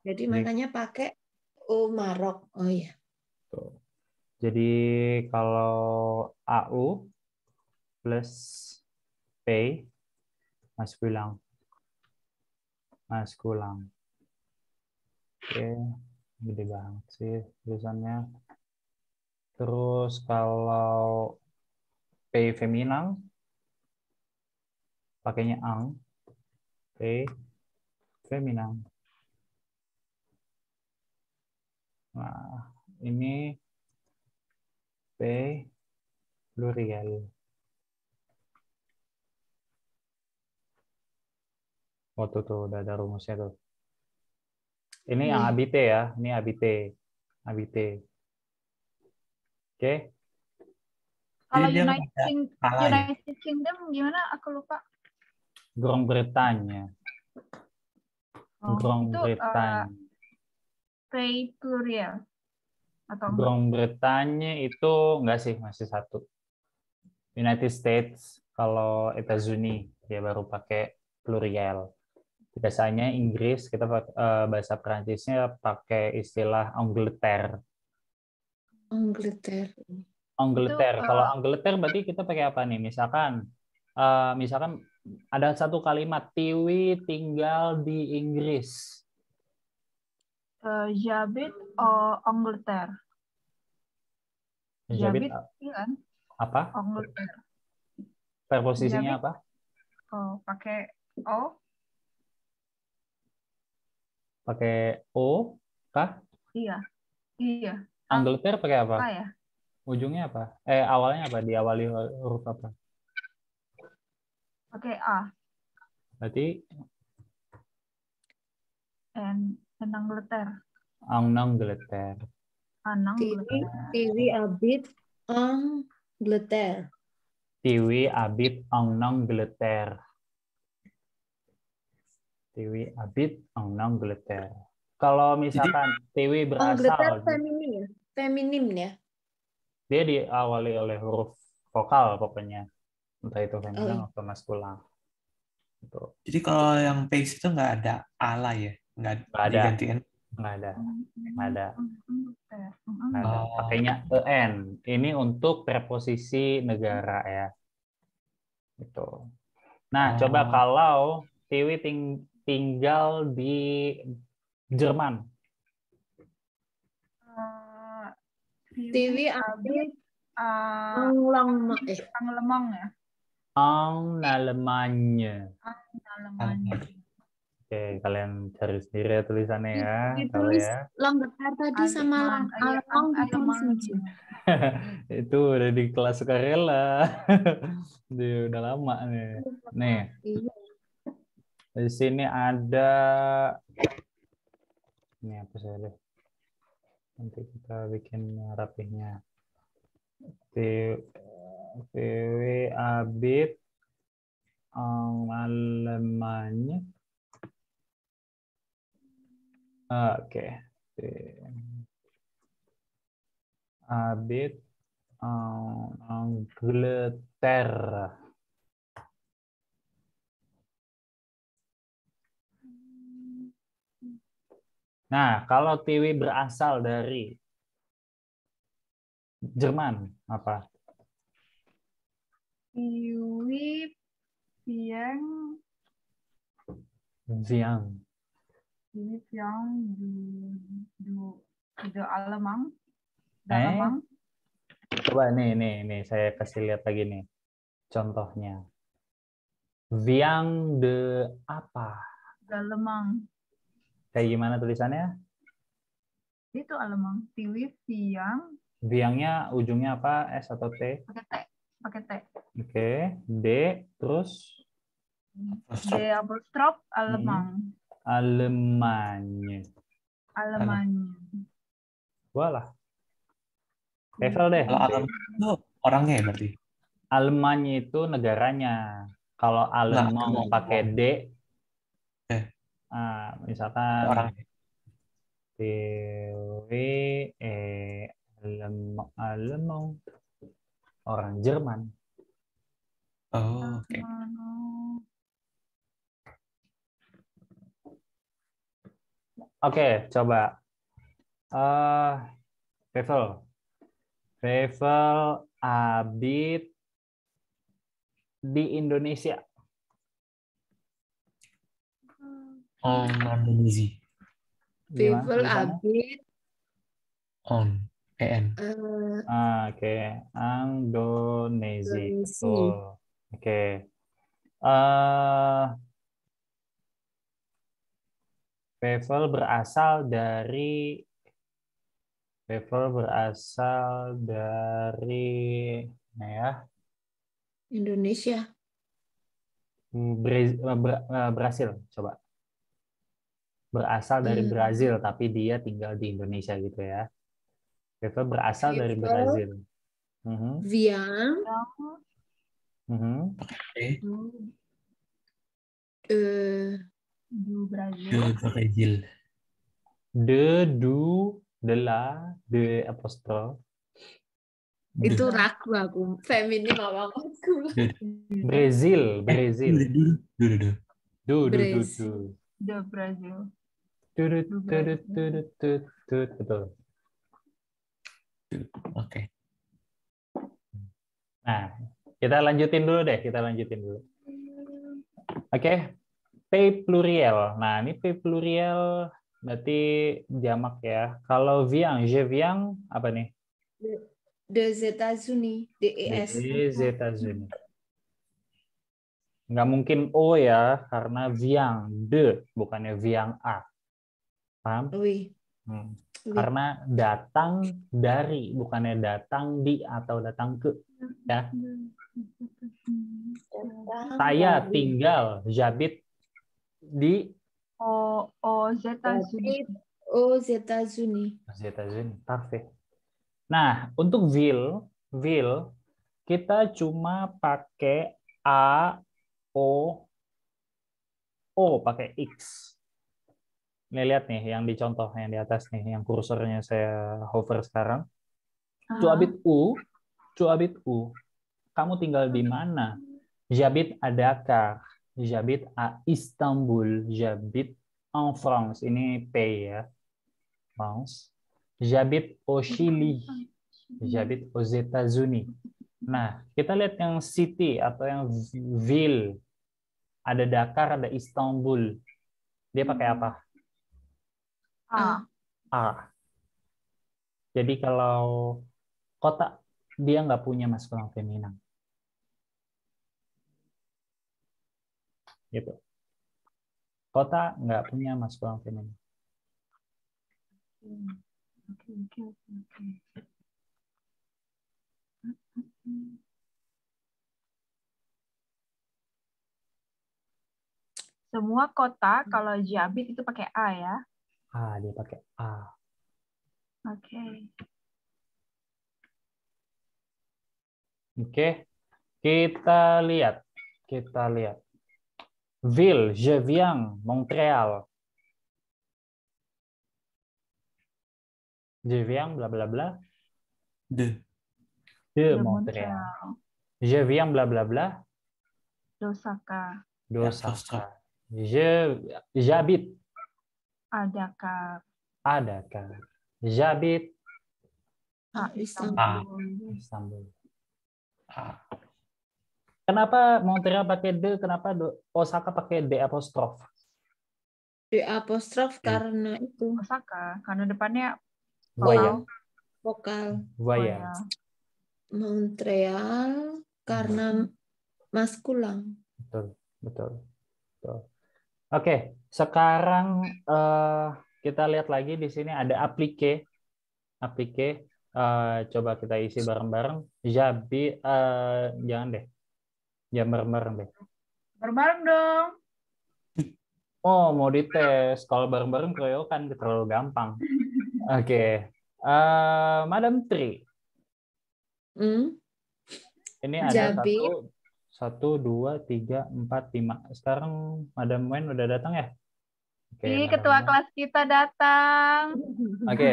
Jadi makanya pakai O Maroc. Oh iya. Betul. Jadi kalau AU plus P maskulang. Oke, gede banget sih tulisannya. Terus kalau P feminan pakainya ang. P feminan. Nah, ini P plurial. Oh tuh udah ada rumusnya tuh. Ini yang habite ya, ini habite. Oke. Kalau United Kingdom gimana? Aku lupa. Grand Bretagne. Grand Bretagne. Pay plurial atau Grand Bretagne itu enggak sih, masih satu. United States, kalau États-Unis dia baru pakai plurial. Biasanya Inggris kita bahasa Perancisnya pakai istilah Angleterre. Kalau Angleterre berarti kita pakai apa nih? Misalkan ada satu kalimat Tiwi tinggal di Inggris. J'habite Angleterre. J'habite kan? Apa? Angleterre. Preposisinya apa? Pakai O. Pakai O kah? Iya. Angleterre pakai apa? Ya? Ujungnya apa? Awalnya apa? Diawali huruf apa? Pakai A. Berarti Angleterre. Angleterre. Tiwi habite Angleterre. Tiwi habite Angleterre. Kalau misalkan Tiwi berasal feminim ya. Dia diawali oleh huruf vokal pokoknya. Entah itu feminin atau maskulang. Gitu. Jadi kalau yang pace itu nggak ada ala ya? Nggak ada. Digantiin? Nggak ada. Pakainya en. Ini untuk preposisi negara ya. Gitu. Nah, coba kalau Tiwi tinggal di Jerman. Tiwi habit Anglemong ya. Allemagne. Oke, kalian cari sendiri ya tulisannya ya. Tahu ya. Langgetar tadi sama Allemang Itu udah di kelas sukarela. Udah lama nih. Nih. Di sini ada ini apa sih deh. Nanti kita bikin rapihnya. VW habit Allemagne. Oke. Habit Angleterre. Nah, kalau Tiwi berasal dari Jerman, apa? Tiwi Viang. Philip yang de Alemang. Dalemang. Coba nih, saya kasih lihat lagi nih contohnya. Viang de apa? Dalemang. Kayak gimana tulisannya? Itu Alemang. Philip yang. Viangnya ujungnya apa? S atau T? Pakai T. Oke, D terus D apostrof Alemang. Alemanya. Walah. Level deh. Kalau alam itu orangnya ya berarti. Alemanya itu negaranya. Kalau Alemang Enggak, pakai D, ada misalkan orangnya. Alemang orang Jerman. Oh, oke. Oke, coba. Travel Abid di Indonesia. On Indonesia. People Abid. On. EN. Oke, Indonesia. Indonesia. Oke. Travel berasal dari nah ya. Indonesia. Brasil, coba. Berasal dari Brazil, tapi dia tinggal di Indonesia gitu ya. Travel berasal dari Brazil. Viang. Du Brazil. De la, de apostrof. Itu ragu aku. Feminim apa aku. Brazil. De Brazil. Betul. Oke. Nah, kita lanjutin dulu deh. Oke. P pluriel. Nah, ini P pluriel berarti jamak ya. Kalau Viang, je Viang apa nih? Des États-Unis, DES. Des États-Unis. Nggak mungkin O ya, karena Viang, de, bukannya Viang A. Paham? Oui. Karena datang dari, bukannya datang di atau datang ke. Ya. Saya tinggal, j'habite di aux États-Unis. Parfait. Nah, untuk will kita cuma pakai A, O pakai X. Nih lihat nih yang dicontoh yang di atas nih, yang kursornya saya hover sekarang. Tu habit U. Kamu tinggal di mana? J'habite à Dakar. J'habite à Istanbul. J'habite en France. Ini P ya. France. J'habite au Chili. J'habite aux États-Unis. Nah, kita lihat yang city atau yang ville. Ada Dakar, ada Istanbul. Dia pakai apa? A. Jadi kalau kota, dia nggak punya maskuline feminan. Gitu. Kota nggak punya maskuline feminan. Oke. Semua kota kalau J'habite itu pakai A ya? Dia pakai A. Oke. Kita lihat. Ville, je viens, Montréal. Je viens, bla bla bla. De Montréal. Je viens, bla bla bla. D'Osaka. J'habite. À Dakar. J'habite. Istanbul. Kenapa Montreal pakai D? Kenapa Osaka pakai D apostrof? D apostrof Ya. karena itu Osaka, karena depannya Voya. vokal. Voya. Montreal karena maskulang. Betul, betul, betul. Oke, sekarang kita lihat lagi di sini ada applique. Applique. Coba kita isi bareng-bareng. Jabi, jangan deh. Jangan bareng-bareng deh. Bareng-bareng dong. Oh, mau dites. Kalau bareng-bareng keroyokan terlalu gampang. Oke. Madam Tri. Ini ada Jabi. satu, dua, tiga, empat, lima. Sekarang Madam Wen udah datang ya? Oke, Ih, Madam ketua Wen. kelas kita datang. Oke,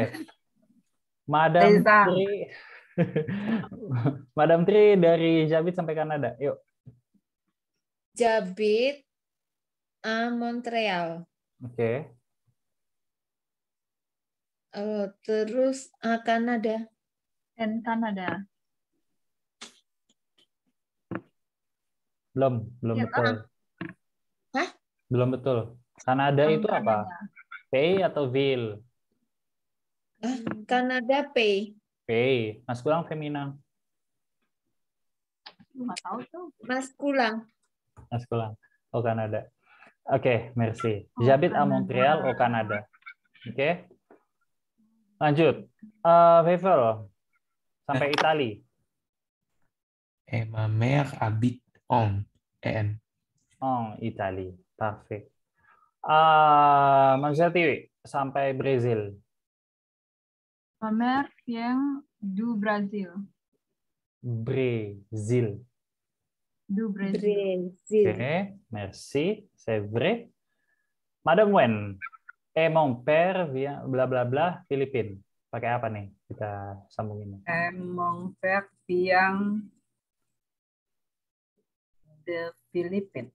Madam Reza. Tri. Madam Tri dari Jabit sampai Kanada. Yuk. Jabit Montreal. Oke. Terus Kanada. Dan Kanada. Belum Iya, betul. Hah? Belum betul. Kanada itu apa? Kanada. P atau Ville? Kanada P. P. Maskulang feminan? Lu nggak tahu tuh. Maskulang. Maskulang. Oh, Kanada. Oke, merci. Oh, J'habite à Kanada. Montréal, au Canada. Oke. Lanjut. Vevel. Sampai Itali. Ma mère habite en EN. Oh, Itali. Perfect. Manusia Tiwi. Sampai Brazil. Ma mère vient du Brazil. Brazil. Du Brazil. Oke, merci. C'est vrai. Madame Wen. Mon père vient bla bla bla Filipin. Pakai apa nih? Kita sambungin. Mon père vient de Philippines.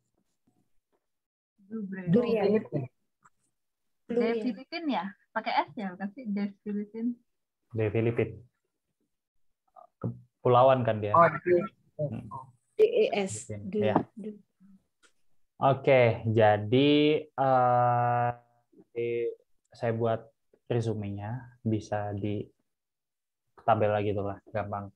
Du Brazil. Durian. Philippines. De Filipin ya? Pakai S ya? Kasih De Filipin. De Filipin. Kepulauan kan dia. Oh, de. DES. Ya. Oke, jadi saya buat resumenya, bisa di tabel lagi tuh lah, gampang.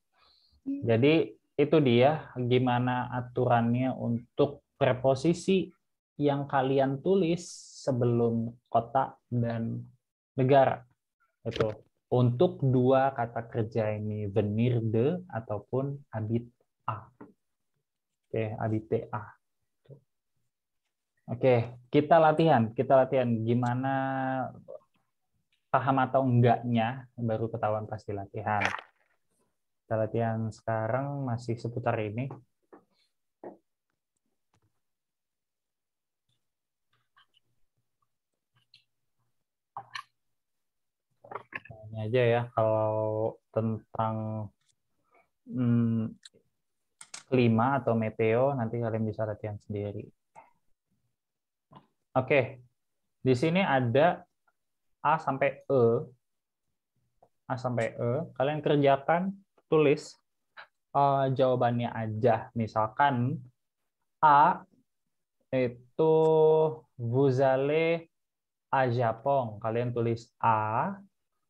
Jadi itu dia gimana aturannya untuk preposisi yang kalian tulis sebelum kota dan negara. Itu untuk dua kata kerja ini, venir de ataupun habit a. Oke, habite a. Oke, kita latihan gimana paham atau enggaknya baru ketahuan pasti latihan. Kita latihan sekarang masih seputar ini. Ini aja ya kalau tentang klima atau meteo nanti kalian bisa latihan sendiri. Oke, di sini ada A sampai E. A sampai E. Kalian kerjakan, tulis jawabannya aja. Misalkan A itu vous allez à Japon. Kalian tulis A,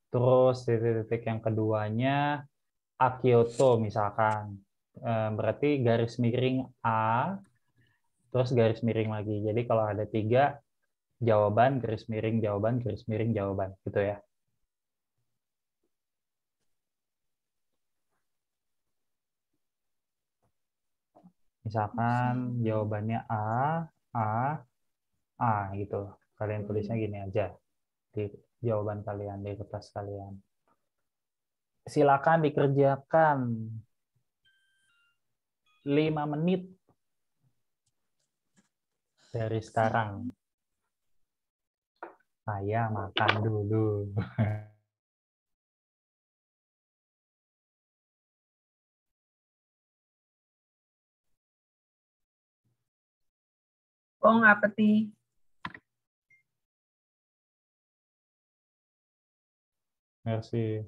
terus titik-titik yang keduanya A Kyoto misalkan. Berarti garis miring A, terus garis miring lagi. Jadi kalau ada 3 jawaban, garis miring, jawaban, gitu ya. Misalkan jawabannya A gitu. Kalian tulisnya gini aja di jawaban kalian, di kertas kalian. Silakan dikerjakan 5 menit dari sekarang. Saya makan dulu. Bon appétit. Merci.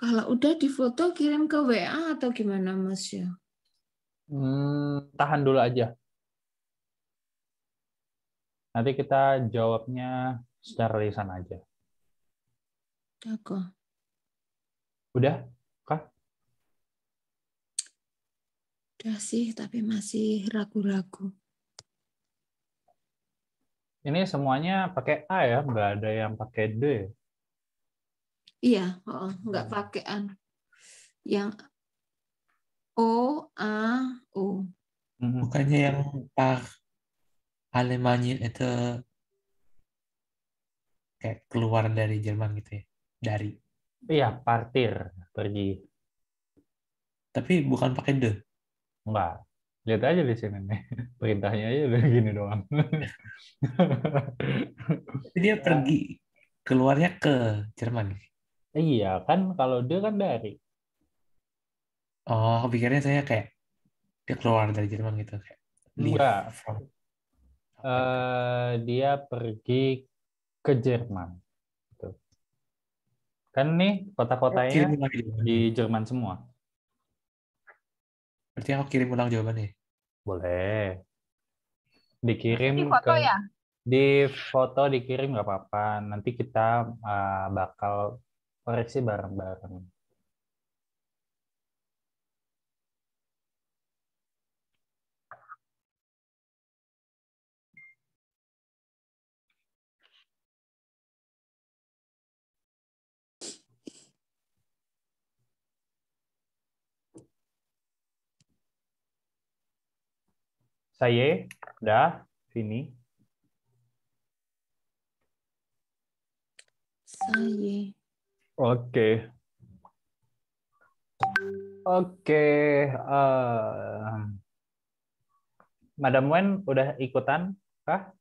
Kalau udah difoto kirim ke WA atau gimana Mas ya? Tahan dulu aja. Nanti kita jawabnya secara lisan aja. Aku. Udah? Kah? Udah sih, tapi masih ragu-ragu. Ini semuanya pakai A ya, nggak ada yang pakai D. Iya, nggak pakai yang O, A, U. Bukannya yang par Alemanya itu kayak keluar dari Jerman gitu ya? Dari. Iya, partir, pergi. Tapi bukan pakai de. Enggak. Lihat aja di sini nih. Perintahnya aja udah gini doang. Tapi dia pergi keluarnya ke Jerman. Iya, kan kalau D kan dari. Oh, aku pikirnya saya kayak dia keluar dari Jerman gitu kayak leave Enggak. from. Dia pergi ke Jerman. Tuh. Kan nih Aku kota-kotanya kirim ulang di jawabannya. Jerman semua. Berarti aku kirim ulang jawabannya. Boleh. Dikirim Di ke foto ya? di foto dikirim nggak apa-apa. Nanti kita bakal koreksi bareng-bareng. Saya udah sini. Saya. Oke. Oke. Madam Wen udah ikutan kah?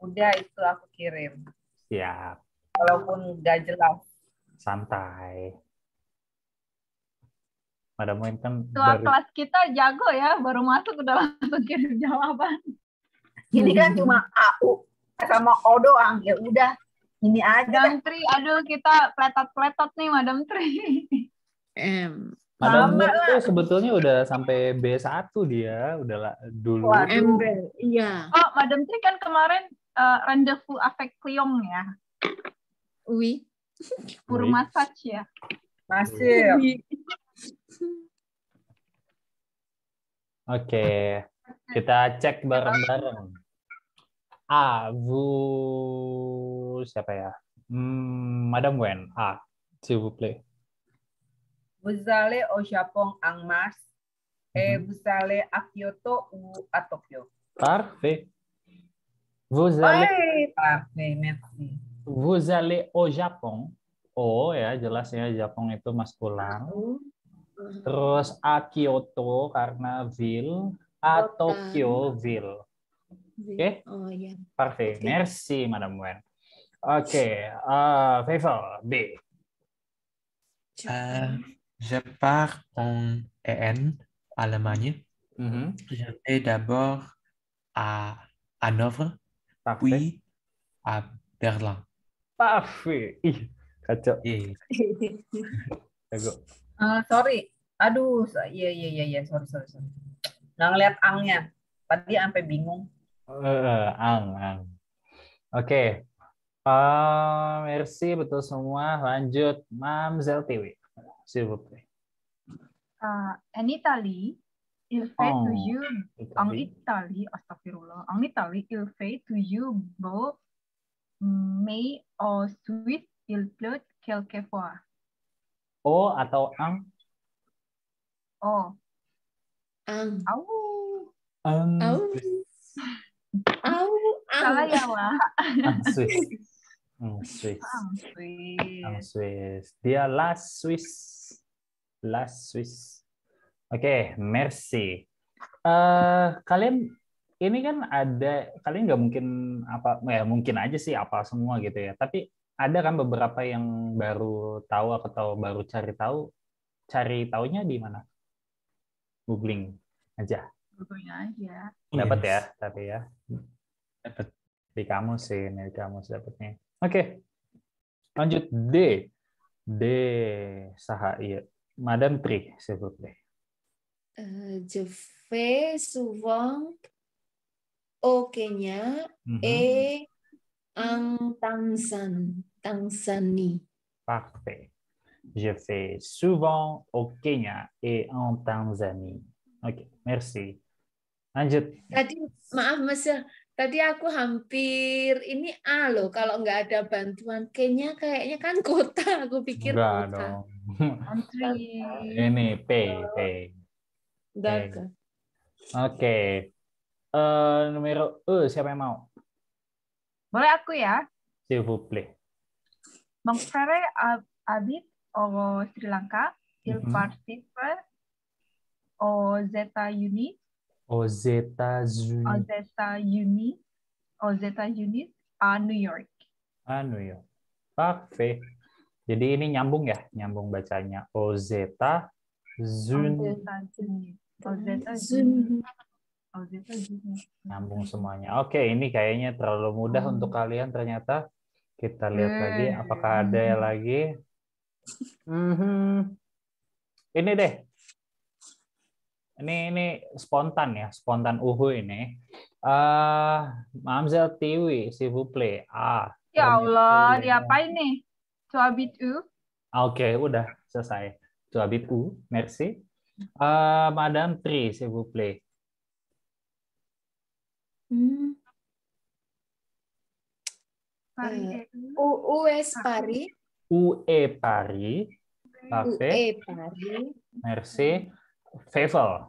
Udah itu aku kirim. Siap. Walaupun nggak jelas. Santai. Madam Wen kan Ketua baru. kelas kita jago ya, baru masuk udah langsung kirim jawaban. Ini kan cuma AU sama O doang. Ya udah, ini aja. Madam Tri, aduh kita pletot-pletot nih Madam Tri. M. Madam Lama Wen lah. tuh sebetulnya udah sampai B1 dia, udah dulu. Waduh. Ember. Iya. Oh, Madam Tri kan kemarin rendezvous avec Cliong ya, Oui. pour Oui. massage ya. Masih. Oui. Oke, kita cek bareng-bareng. Siapa ya? Madam Wen. S'il vous plaît. Vous allez au Japon en mars et vous allez à Kyoto ou à Tokyo. Parfait. Vous allez Ouais, parfait, merci. Vous allez au Japon. Oh ya, jelasnya Japon itu maskulan. Terus a Kyoto karena ville, a Kota. Tokyo ville. Oke? Oh ya. Parfait. Oke. Merci Madam Wen. Oke, Faisal B. Je pars en EN, Allemagne. Je vais d'abord à Hanovre, Parfait. puis à Berlin. Parfait. Ih, kacau. Et Jago. Sorry. Aduh, iya, sorry. Nggak ngeliat angnya. Tadi sampai bingung. Ang. Oke. Merci, betul semua. Lanjut, Mamzel Tiwi. S'il vous plaît. En Italie, il fait toujours en Italie, astagfirullah. En Italie, il fait toujours beau, mais en Suisse, il pleut quelquefois. O atau ang? Oh, Ang. au. Au. Au. Salah ya, Wak. Ang Swiss. Ang Swiss. Dia Las Swiss. Oke, merci. Kalian ini kan kalian nggak mungkin mungkin aja sih apa semua gitu ya. Tapi ada kan beberapa yang baru tahu atau baru cari taunya di mana? Googling aja. Googling aja. Dapat ya, tapi ya. dapat. Di kamus dapatnya. Oke. Lanjut D. De saha iya. Madame Tri, s'il vous plaît. Je vais souvent au Kenya et en Tanzanie. Parfait. Je vais souvent au Kenya et en Tanzanie. Oke, merci. Lanjut. Tadi maaf Mas, tadi aku hampir ini A loh kalau nggak ada bantuan. Kenya kayaknya kan kota, aku pikir Enggak kota. dong. Country. Ini P. Enggak. Oke. Numero siapa yang mau? Boleh aku ya? S'il vous plaît. Mon frère habite au Sri Lanka. Il participe aux États-Unis. Aux États-Unis. Aux États-Unis à New York. New York. Parfait. Jadi ini nyambung ya, nyambung bacanya. Aux États-Unis. Nyambung semuanya. Oke, ini kayaknya terlalu mudah untuk kalian ternyata. Kita lihat lagi, apakah ada lagi? Ini deh. Ini spontan ya, spontan ini. Mamzel Tiwi, s'il vous plaît. Ya Allah, diapain nih? Tu habites où? Oke, udah selesai. Tu habites où? Merci. Madame Tri, s'il vous plaît. Où est Paris? Où est Paris? Parfait. Merci. Favel.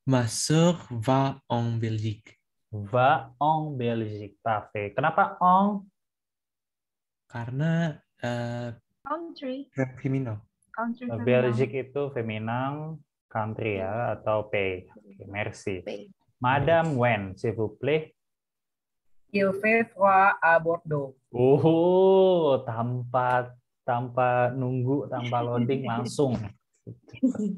Ma sœur va en Belgique. Va en Belgique. Parfait. Kenapa en? Karena Country. feminin. Country Belgique itu feminan, country ya, atau P. Oke, merci. Madame Wen, s'il vous plaît. Il fait froid à Bordeaux. Tanpa nunggu, tanpa loading langsung.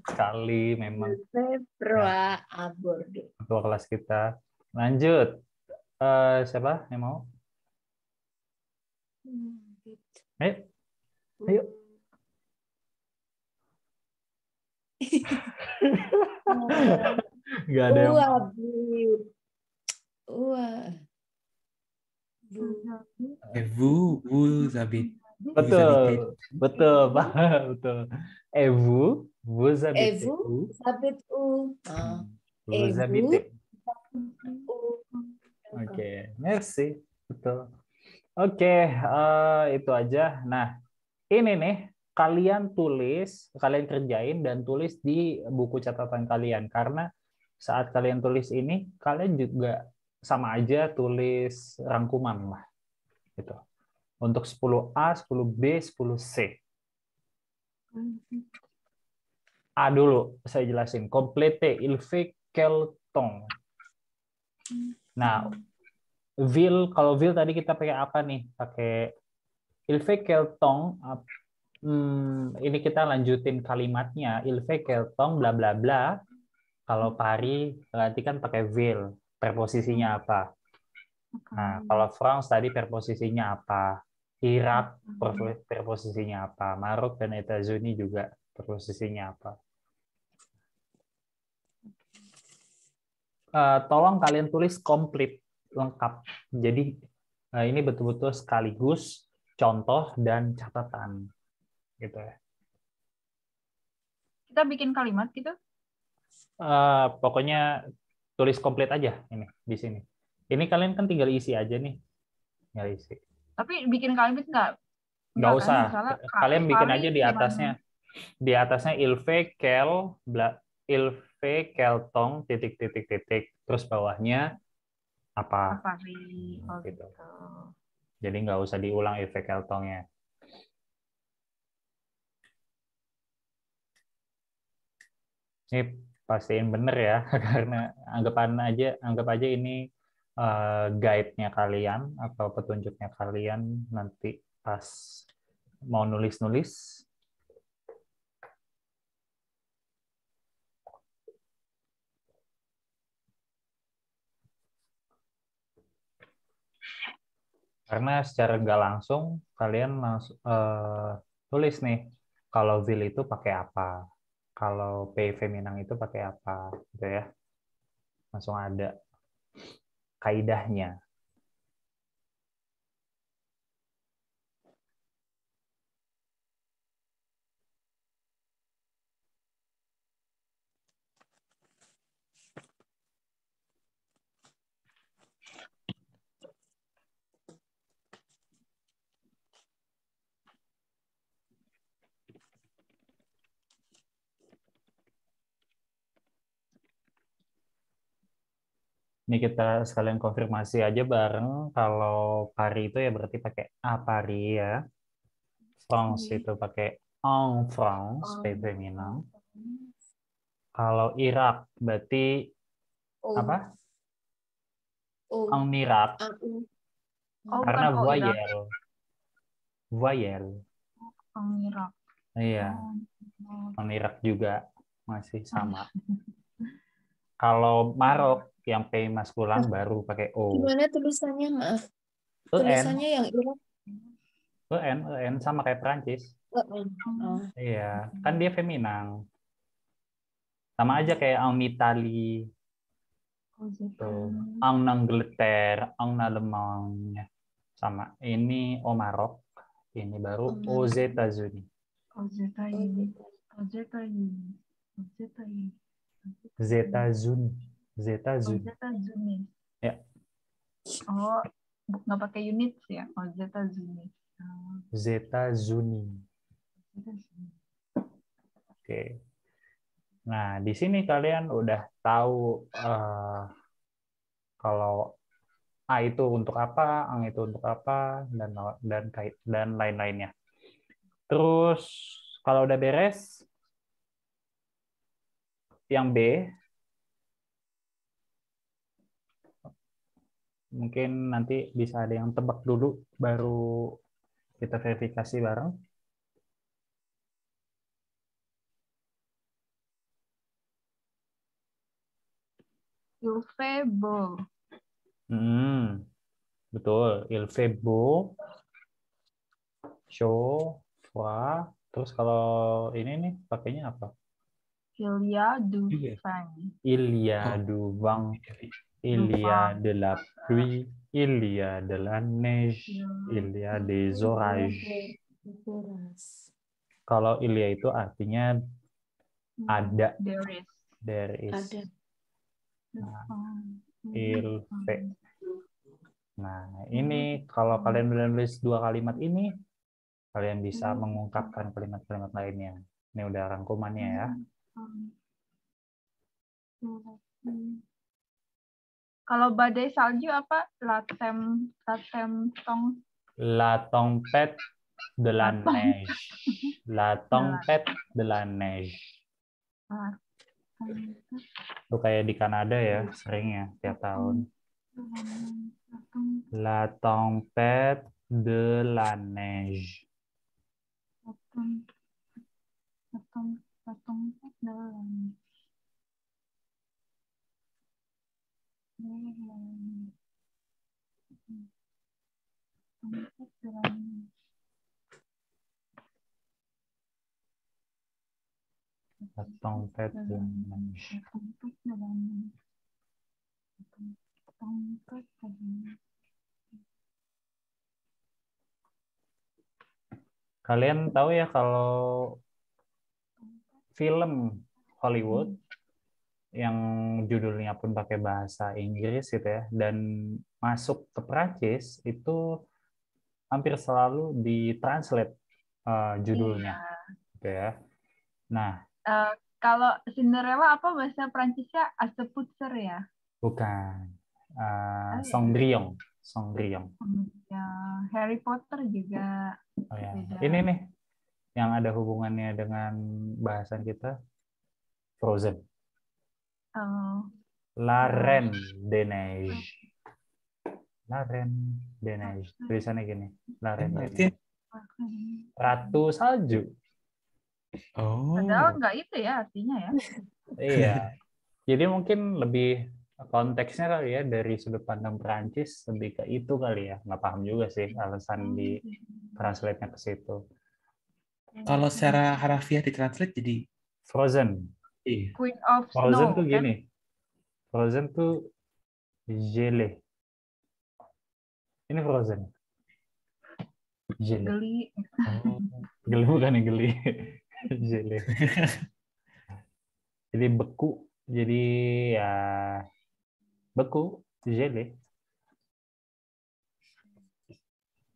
Sekali memang. Februari à Bordeaux. Ketua kelas kita. Lanjut. Siapa yang mau? Ayo. Gak ada yang vous habitez. Betul, Pak. Betul. Vous habitez où? Vous habitez. Oke, merci. Betul. Oke, itu aja. Nah, ini nih kalian kerjain dan tulis di buku catatan kalian, karena saat kalian tulis ini kalian juga sama aja tulis rangkuman lah gitu. Untuk 10A, 10B, 10C. A dulu saya jelasin. Complete il fait quel temps. Nah, kalau will tadi kita pakai apa nih? Pakai il fait quel temps. Ini kita lanjutin kalimatnya. Il fait quel temps bla bla bla. Kalau Paris berarti kan pakai will. Preposisinya apa? Nah, kalau France tadi preposisinya apa? Irak preposisinya apa? Marok dan Etats-Unis juga preposisinya apa? Tolong kalian tulis komplit, lengkap. Jadi ini betul-betul sekaligus contoh dan catatan, gitu ya. Kita bikin kalimat gitu? Pokoknya tulis komplit aja ini di sini. Ini kalian kan tinggal isi aja nih, tinggal isi. Tapi bikin kalimat nggak usah. Kan? Kalian bikin aja di atasnya. Gimana? Di atasnya il fait quel temps titik. Terus bawahnya apa? Gitu. Jadi nggak usah diulang il fait quel temps-nya. Ini pastiin bener ya, karena anggap aja ini guide-nya kalian atau petunjuknya kalian nanti pas mau nulis-nulis. Karena secara nggak langsung kalian langsung tulis nih kalau will itu pakai apa, kalau P feminang itu pakai apa, gitu ya. Langsung ada kaidahnya. Ini kita sekalian konfirmasi aja bareng kalau pari itu ya berarti pakai a pari ya. France itu pakai en France, P feminang. Kalau Irak berarti apa? En Irak. Oh, Karena bukan Irak. voyelle. Voyelle. Irak. Iya. En Irak juga masih sama. Kalau Marok yang P maskulan baru pakai O. Gimana tulisannya? Maaf. EN, Tulisannya yang Irak. EN sama kayak Prancis. Oh. Iya, kan dia feminang. Sama aja kayak en Italie, tuh, en Angleterre, en Allemagne. Sama. Ini au Maroc, ini baru aux États-Unis. États-Unis. Ya. Oh, nggak pakai unit ya? Oh, États-Unis. États-Unis. Oke. Nah, di sini kalian udah tahu kalau A itu untuk apa, ang itu untuk apa, dan lain-lainnya. Terus kalau udah beres, yang B mungkin nanti bisa ada yang tebak dulu, baru kita verifikasi bareng. Il fait beau. Betul. Il fait beau, chaud, froid. Terus kalau ini nih pakainya apa? Il y a du vent. Il y a du vent, il y a de la pluie, il y a de la neige, il y a des orages. Kalau il y a itu artinya ada. There is. Ada. Nah, il fait. Nah, ini kalau kalian menulis dua kalimat ini, kalian bisa mengungkapkan kalimat-kalimat lainnya. Ini udah rangkumannya ya. Kalau badai salju apa? La tempête. La tempête de la neige. La tempête de la neige. Itu kayak di Kanada ya, sering ya, tiap tahun. La tempête de la neige. La tempête de la neige. Kalian tahu ya kalau film Hollywood yang judulnya pun pakai bahasa Inggris gitu ya, dan masuk ke Prancis itu hampir selalu ditranslate judulnya, gitu ya. Nah, kalau Cinderella apa bahasa Prancisnya? Aseputser ya? Bukan. Cendrillon. Ya, Harry Potter juga. Oh, ya. Ini nih yang ada hubungannya dengan bahasan kita, Frozen. La Reine des Neiges. La Reine des Neiges. Tulisannya gini. La Reine des Neiges. Ratu salju. Oh. Padahal nggak itu ya artinya ya. Iya. Jadi mungkin lebih konteksnya kali ya dari sudut pandang Perancis lebih ke itu kali ya. Nggak paham juga sih alasan di translate-nya ke situ. Kalau secara harafiah ditranslate jadi Frozen. iya. Queen of Frozen Snow tuh kan? gini. Frozen tuh gelé. Ini Frozen. Gelé. Geli. Oh, geli bukan yang geli. Gelé. Jadi beku. Jadi ya beku. Gelé.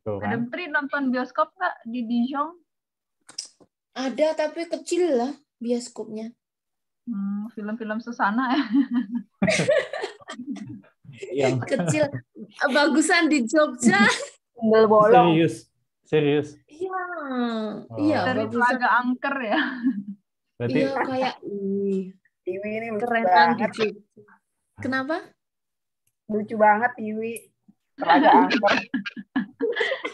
Tuh kan. Madam Tri nonton bioskop nggak di Dijon? Ada tapi kecil lah bioskopnya. Film-film Susana ya. Yang Kecil. Bagusan di Jogja. Sundel bolong. serius. Iya. Oh. Iya, Dari bagusan. Telaga Angker ya. Berarti Iya, kayak Tiwi ini lucu kerenan di banget. Jogja. Kenapa? Lucu banget Tiwi. Telaga Angker.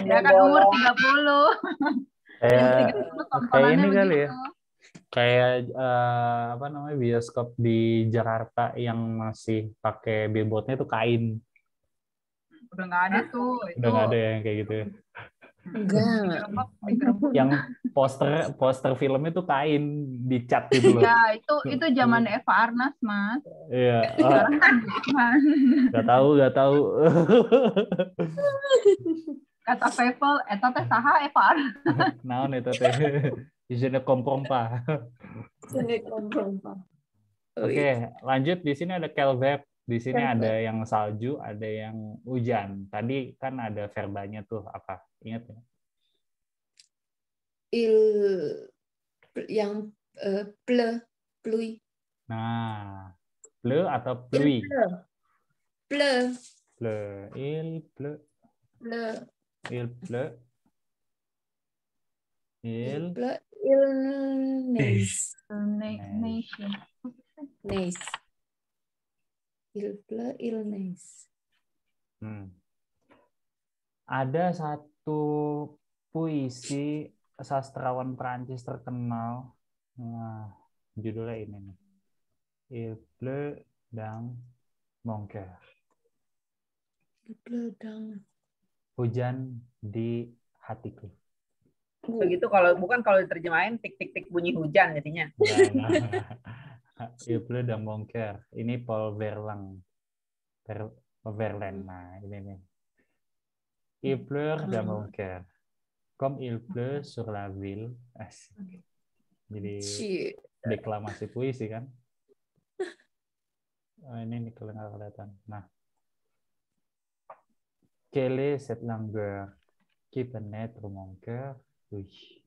Ya kan umur 30. kayak 30 tontonannya ini kali begitu. ya. Kayak apa namanya bioskop di Jakarta yang masih pakai billboardnya tuh kain. Udah nggak ada tuh. Udah nggak ada yang kayak gitu ya. Enggak. Digerebek. Yang poster filmnya tuh kain dicat gitu loh. Ya, itu zaman Eva Arnas, Mas. Iya. Sekarang kan bukan. Gak tahu. Kata Pevel, eta teh saha Eva Arnas. Naon itu teh. Je comprends pas. Oke, lanjut di sini ada Calverb. Di sini ada yang salju, ada yang hujan. Tadi kan ada verbanya tuh apa? Ingat ya? Yang pluie. Nah, pleu atau pluie? Pleu. Pleu. Il pleut. Pleu. Il pleut. Il pleut. Il neige. Nation. Neige. Il pleut, il neige. Ada satu puisi sastrawan Prancis terkenal. Nah, judulnya ini nih. Il pleut dans mon cœur. Il pleut dans. Hujan di hatiku. Begitu kalau diterjemahin tik tik tik bunyi hujan jadinya. Il pleut dans mon cœur. Ini Paul Verlaine. Nah, ini nih. Il pleut dans mon cœur. Comme il pleut sur la ville. Asik. Jadi deklamasi puisi kan? Ini kalau nggak kelihatan. Nah, quelle est cette langueur qui pénètre mon cœur? Wih.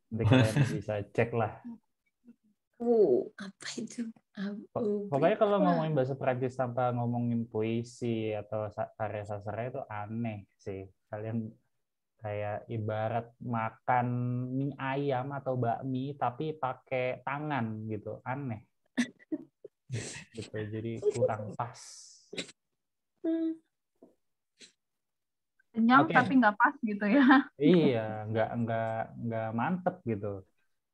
Nanti kalian bisa cek lah. Apa itu? Pokoknya kalau ngomongin bahasa Prancis tanpa ngomongin puisi atau karya sastra itu aneh sih. Kalian kayak ibarat makan mie ayam atau bakmi tapi pakai tangan gitu, aneh. Gitu, jadi kurang pas. Kenyang tapi nggak pas gitu ya. Iya, nggak mantep gitu.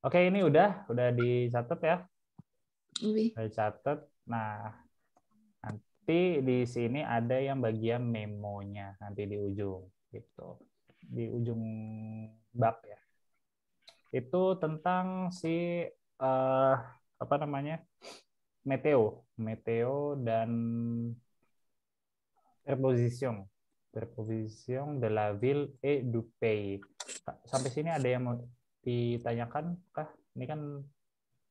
Oke, ini udah dicatat ya. Dicatat. Nah, nanti di sini ada yang bagian memonya nanti di ujung gitu. Di ujung bab ya. Itu tentang si apa namanya? Meteo dan preposition de la ville et du pays. Sampai sini ada yang mau ditanyakan kah? Ini kan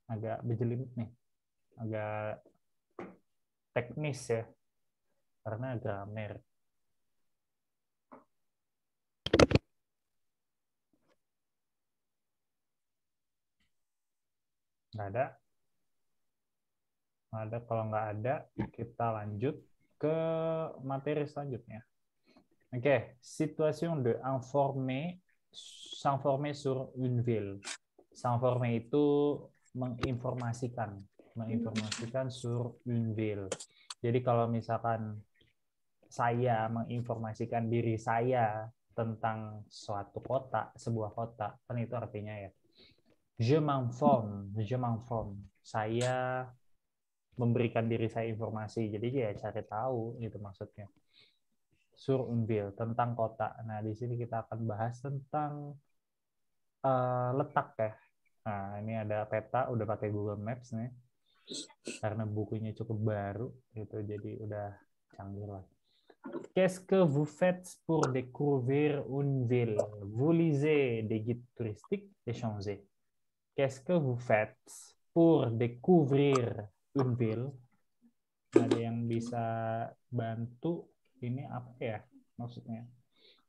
agak berjelimet nih. Agak teknis ya. Karena grammar. Nggak ada. Kalau nggak ada, kita lanjut ke materi selanjutnya. Oke, situation de s'informer sur une ville. S'informer itu menginformasikan sur une ville. Jadi kalau misalkan saya menginformasikan diri saya tentang suatu kota, sebuah kota, kan itu artinya ya. Je m'informe. Saya memberikan diri saya informasi. Jadi ya cari tahu gitu maksudnya. Sur une ville, tentang kota. Nah, di sini kita akan bahas tentang letak ya. Nah, ini ada peta, udah pakai Google Maps nih. Karena bukunya cukup baru gitu, jadi udah canggih lah. Qu'est-ce que vous faites pour découvrir une ville? Vous lisez des guides touristiques, échangez. Qu'est-ce que vous faites pour découvrir une ville? Ada yang bisa bantu ini apa ya maksudnya?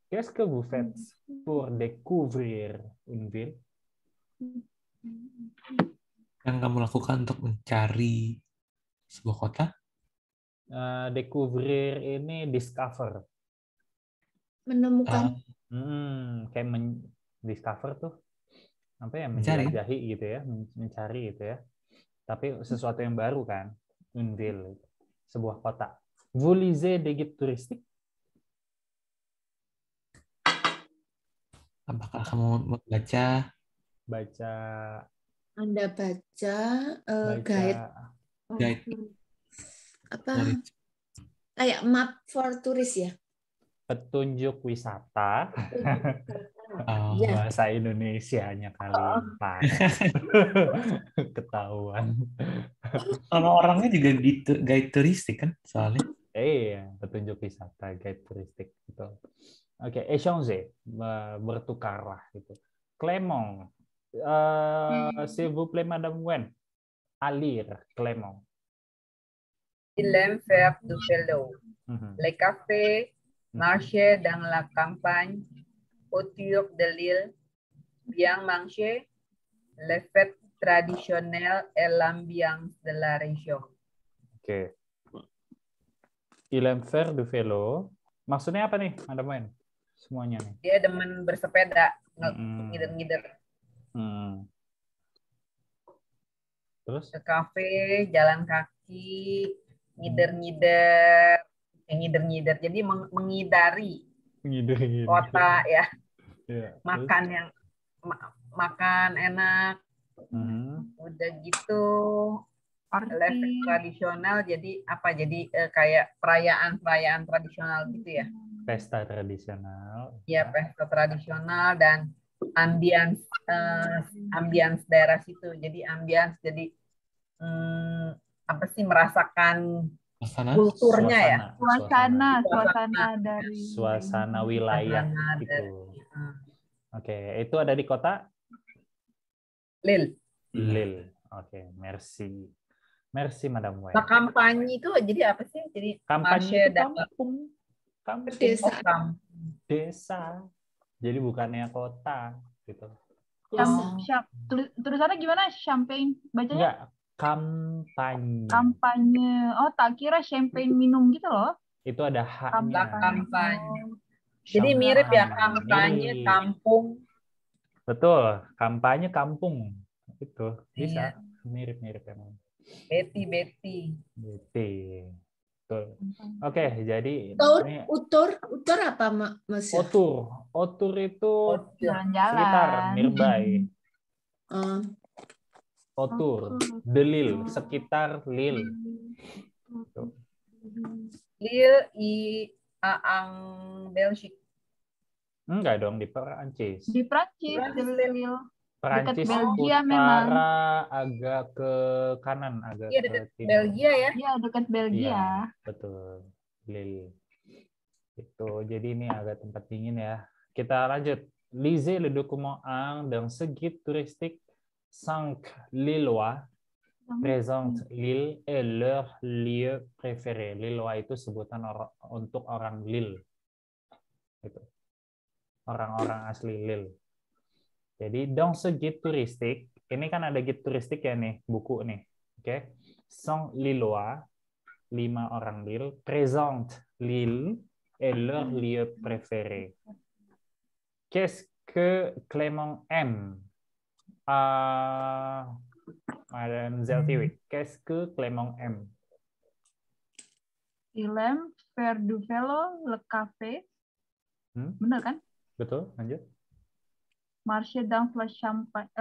Qu'est-ce que vous faites pour découvrir une ville? Yang kamu lakukan untuk mencari sebuah kota? Découvrir ini discover. Menemukan. Kayak discover tuh apa ya, Mencari. menjelajahi gitu ya, mencari gitu ya. Tapi sesuatu yang baru kan, une ville, sebuah kota. Vous lisez des guides touristiques? Apakah kamu membaca? Baca. Anda baca guide. Apa? Kayak map for turis ya? Petunjuk wisata. Ya. Bahasa Indonesianya kali Pak. Ketahuan. Orang-orangnya juga guide turistik kan soalnya. Iya, petunjuk wisata, guide turistik gitu. Oke, échanger, bertukarlah gitu. Clément, s'il vous plaît, Madame Wen, à lire, Clément. Il aime faire du vélo. Les cafés, marcher dans la campagne, autour de l'île, bien manger, les fêtes traditionnelles et l'ambiance de la région. Oke. Il aime faire du vélo. Maksudnya apa nih, Madam Wen? Semuanya nih. Dia demen bersepeda, ngider-ngider. Terus? Ke kafe, jalan kaki, ngider-ngider. Ngider-ngider. Jadi mengidari kota ya. Makan yang makan enak. Udah gitu. Level tradisional, jadi apa? Jadi kayak perayaan tradisional gitu ya. Pesta tradisional. Ya, pesta tradisional dan ambience daerah situ. Jadi ambience, jadi apa sih, merasakan kulturnya ya. Suasana wilayah itu. Oke, itu ada di kota Lille. Oke, merci. Merci, Madam Wen. Nah, kampanye itu jadi apa sih? Jadi kampanye kampung. Desa. Jadi bukannya kota gitu. Tulisannya gimana? Champagne bacanya? Enggak, kampanye. Kampanye. Oh, tak kira champagne minum gitu loh. Itu ada H-nya. Kampanye. Jadi mirip ya, kampanye kampung. Betul, kampanye kampung. Itu bisa. Iya. Mirip-mirip emang. Betty. Betul. Oke, jadi utur apa Mas? Otur itu jalan-jalan. Sekitar nearby. Otur, de Lille, sekitar Lille. Lille ang Belgique. Enggak dong, di Perancis. Di Perancis, Lille. Perancis Belgia utara memang. Agak ke kanan, agak Iya, ke timur. Belgia ya? Iya, dekat Belgia. Ya, betul. Lille. Itu jadi ini agak tempat dingin ya. Kita lanjut. Lisez le document 1 dans ce guide touristique 5 Lillois présente Lille et leur lieu préféré. Lillois itu sebutan untuk orang Lille. Itu. Orang-orang asli Lille. Jadi dans ce guide touristique, ini kan ada guide turistik ya nih, buku nih. Oke. 5 Lillois, 5 orang Lille, présente Lille et leur lieu préféré. Qu'est-ce que Clément aime? Madame Zeltiwi, qu'est-ce que Clément aime? Il aime faire du vélo, le café. Benar kan? Betul, lanjut. Marcher dans la champagne,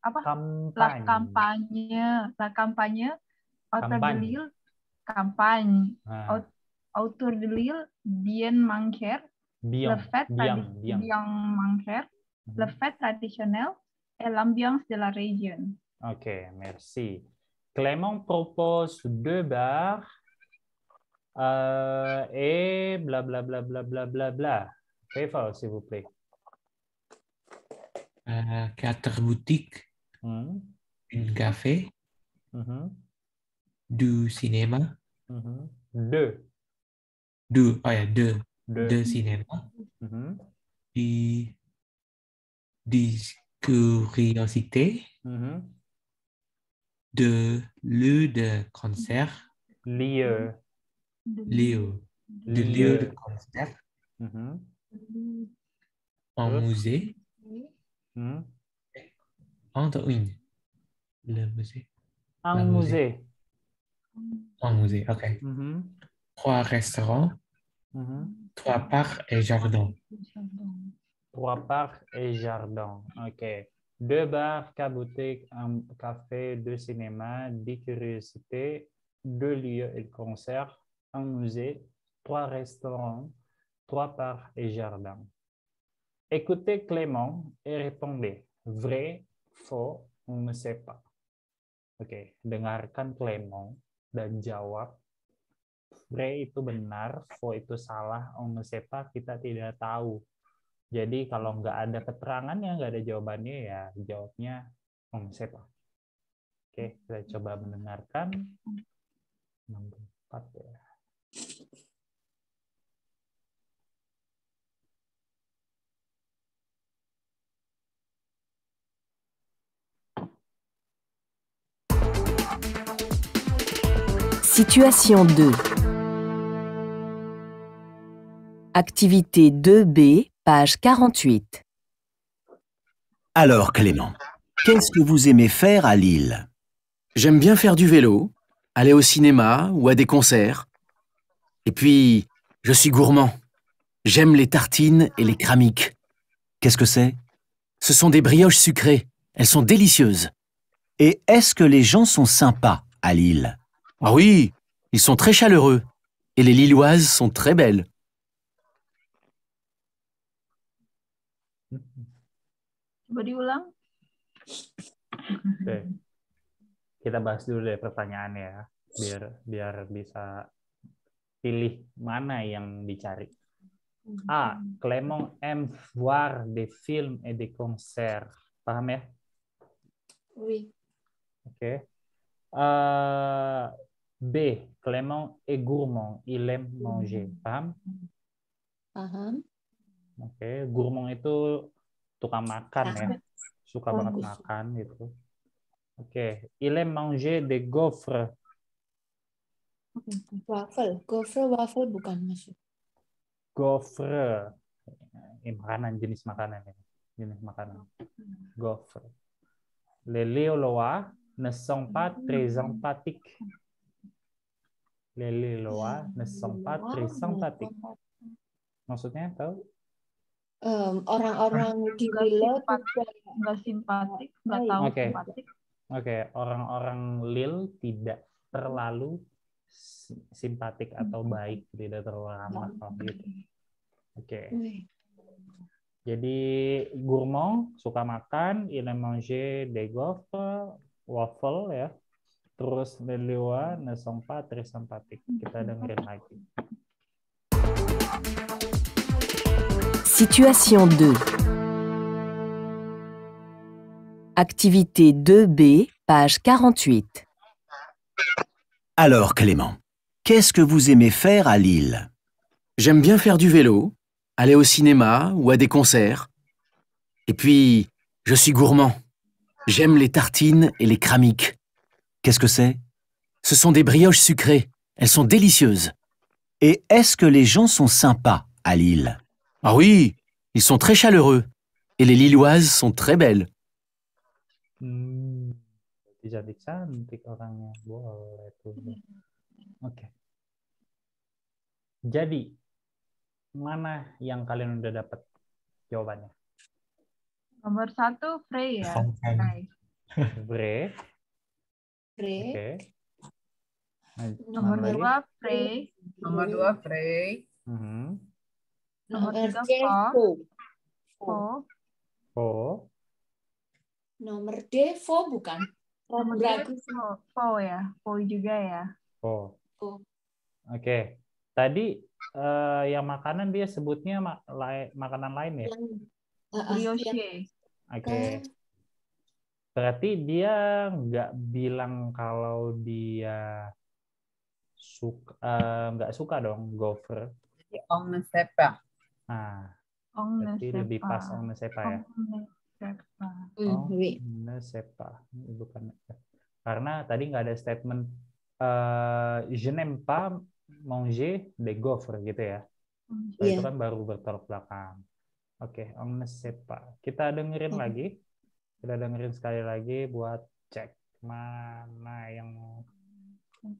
apa? Campagne. La campagne. Autor de Campagne. Lille. Campagne. Ah, Autor de Lille. Bien manger. Le fête bien manger. Le fête traditionnel. Et l'ambiance de la région. Ok, merci. Clément propose 2 bars et bla bla bla bla bla bla bla. Eva, s'il vous plaît. 4 boutiques, Hmm. une café, Mhm. du cinéma, Mhm. 2. deux Deux. cinémas, Mhm. des curiosités, Mhm. de lieux de concert, Lieu. lieux de Lieu. concert, Mhm. un Terus? musée, Hmm. le musée, Un musée. un musée, ok. Mhm. 3 restaurants, Mhm. 3 parcs et jardins. 3 parcs et jardins. Ok. 2 bars, 4 boutiques, un café, 2 cinémas, 10 curiosités, 2 lieux et concerts, un musée, 3 restaurants, 3 parcs et jardins. Écoutez Clément et répondez. Vrai, faux, on ne sait pas. Oke, dengarkan Clément dan jawab. Vrai itu benar, faux itu salah, on ne sait pas kita tidak tahu. Jadi kalau nggak ada keterangannya, nggak ada jawabannya, ya jawabnya on ne sait pas. Oke, kita coba mendengarkan. 64 ya. Situation 2. Activité 2B, page 48. Alors Clément, qu'est-ce que vous aimez faire à Lille? J'aime bien faire du vélo, aller au cinéma ou à des concerts. Et puis, je suis gourmand. J'aime les tartines et les cramiques. Qu'est-ce que c'est? Ce sont des brioches sucrées. Elles sont délicieuses. Et est-ce que les gens sont sympas à Lille? Ah oui, ils sont très chaleureux. Et les Lilloises sont très belles. Coba diulang. Oke. Kita bahas dulu deh pertanyaannya ya, biar bisa pilih mana yang dicari. A. Clément aime voir des films et des concerts. Paham ya? Oui. Oke. B. Clément est gourmand. Il aime manger. Paham? Paham. Oke. Gourmand itu tukang makan ya. Suka banget Bagus. makan gitu. Oke. Il aime manger des gaufres. Waffle. Waffle bukan masuk. Gaufre. Makanan, jenis makanan ya. Jenis makanan. Gaufre. Les Lillois ne sont pas très empathiques. Les Lillois ne sont pas très sympathiques. Maksudnya tahu? Orang-orang di Lille nggak simpatik, nggak tahu simpatik. Oke, orang-orang Lille tidak terlalu simpatik atau baik, tidak terlalu ramah gitu. Oke. Jadi gourmand, suka makan, il aime manger des gaufres, waffle ya. Terus les Lillois ne sont pas très sympathiques. Kita dengerin lagi. Situation 2. Activité 2B, page 48. Alors Clément, qu'est-ce que vous aimez faire à Lille? J'aime bien faire du vélo, aller au cinéma ou à des concerts. Et puis, je suis gourmand. J'aime les tartines et les cramiques. Qu'est-ce que c'est? Ce sont des brioches sucrées. Elles sont délicieuses. Et est-ce que les gens sont sympas à Lille? Ah oui, ils sont très chaleureux. Et les Lilloises sont très belles. Jadi cantik orangnya, boleh tuh. Oke. Jadi mana yang kalian udah dapat jawabannya? Nomor 1 Frey ya. Vrai. Vrai. Oke. Nomor Mana lagi? 2, Frey. Nomor 2, Frey. Nomor 3, C, Fo. Fo. Fo. Nomor D, Fo bukan? Nomor 3, Ragu-ragu sih. Fo ya. Fo juga ya. Fo. Fo. Oke. Tadi yang makanan dia sebutnya makanan lain ya? Brioche. Oke. Berarti dia nggak bilang kalau dia nggak suka dong gopher. Jadi on ne sait pas. Nah, On ne berarti sait lebih pas pas. on ne sait pas ya. On ne sait pas. On Oui. ne sait pas. Bukan. Karena tadi nggak ada statement je n'aime pas manger des gaufres gitu ya. So, itu kan baru bertolak belakang. Oke, on ne sait pas. Kita dengerin lagi. Kita dengerin sekali lagi buat cek mana yang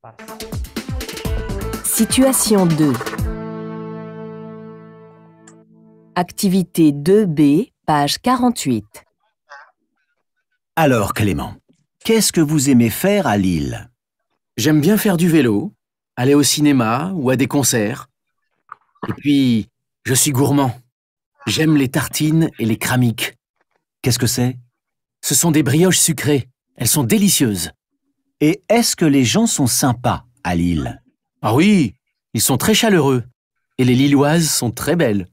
pas. Situation 2. Activité 2B, page 48. Alors, Clément, qu'est-ce que vous aimez faire à Lille? J'aime bien faire du vélo, aller au cinéma ou à des concerts. Et puis, je suis gourmand. J'aime les tartines et les cramiques. Qu'est-ce que c'est? Ce sont des brioches sucrées. Elles sont délicieuses. Et est-ce que les gens sont sympas à Lille? Ah oui, ils sont très chaleureux. Et les Lilloises sont très belles.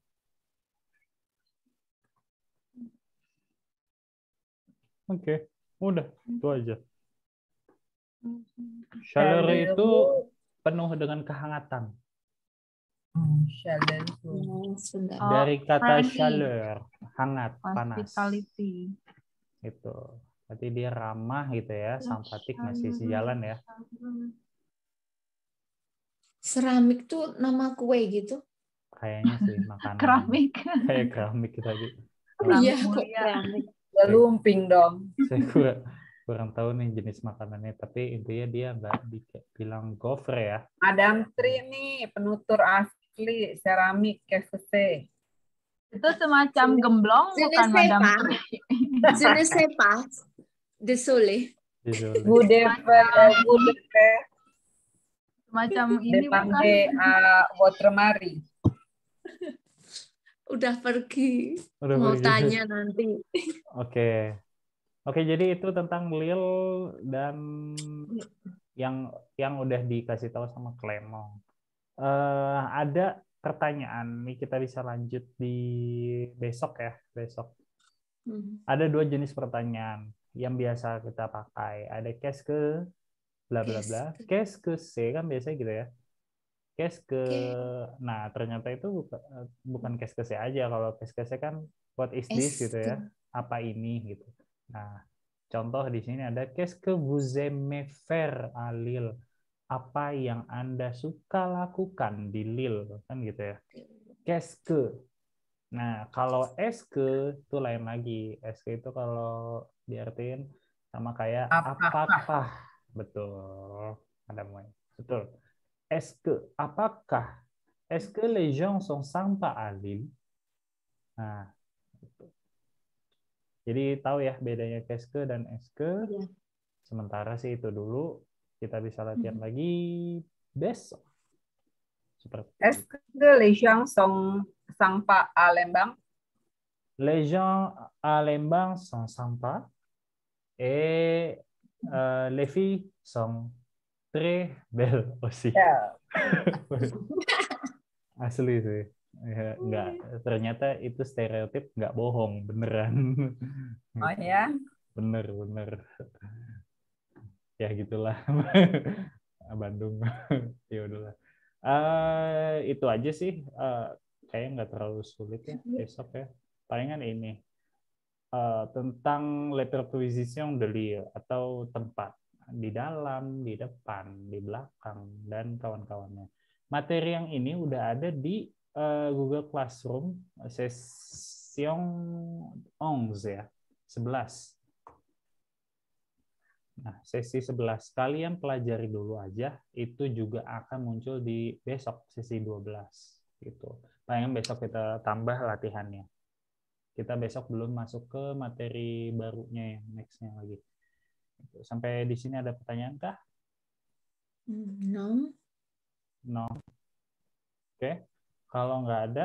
Oke, udah itu aja. Chaleur itu penuh dengan kehangatan. Chaleur. Dari kata friendly. chaleur, hangat, panas. Hospitality. Itu. Berarti dia ramah gitu ya, simpatik masih sejalan ya. Seramik tuh nama kue gitu. Kayaknya sih makanan. Keramik. Kayak keramik tadi. Iya, kok keramik. Lumping dong. Saya kurang tahu nih jenis makanannya, tapi intinya dia nggak bilang gofre ya. Madame Tri nih, penutur asli seramik KFC. Itu semacam gemblong bukan Madame Tri. Je ne sais pas. Désolé. Bude Semacam ini bukan. Votre mari. Udah pergi. Mau tanya nanti. Oke, jadi itu tentang Lille dan yang udah dikasih tahu sama Clément. Ada pertanyaan nih, kita bisa lanjut di besok ya, besok. Ada 2 jenis pertanyaan yang biasa kita pakai. Ada qu'est-ce que bla bla bla. Qu'est-ce que c'est kan biasanya gitu ya. Qu'est-ce que, nah ternyata itu bukan qu'est-ce que c'est aja. Kalau qu'est-ce que c'est kan what is this gitu ya. Apa ini gitu. Nah, contoh di sini ada qu'est-ce que vous aimez faire à Lille? Apa yang Anda suka lakukan di Lille kan gitu ya. Qu'est-ce que. Nah, kalau est-ce que itu lain lagi. Est-ce que itu kalau diartiin sama kayak apakah. Betul. Ada mulai. Betul. Est-ce que, apakah? Est-ce que les gens sont sympas à Lille? Nah, gitu. Jadi tahu ya bedanya qu'est-ce que dan est-ce que. Sementara sih itu dulu. Kita bisa latihan lagi besok. Est-ce que les gens sont sympas à Lembang? Les gens à Lembang sont sympas et les filles sont très belles aussi. Asli sih. Ya, enggak, ternyata itu stereotip, nggak bohong, beneran. Oh ya? Bener. Ya gitulah. Bandung. Ya udahlah. Itu aja sih. Kayaknya nggak terlalu sulit ya besok ya. Palingan ini tentang les prépositions de lieu atau tempat di dalam, di depan, di belakang dan kawan-kawannya. Materi yang ini udah ada di Google Classroom session 11 ya, 11. Nah, sesi 11 kalian pelajari dulu aja, itu juga akan muncul di besok sesi 12 gitu. Palingan besok kita tambah latihannya. Kita besok belum masuk ke materi barunya yang next-nya lagi. Sampai di sini ada pertanyaan kah? No. No. Oke. Kalau nggak ada,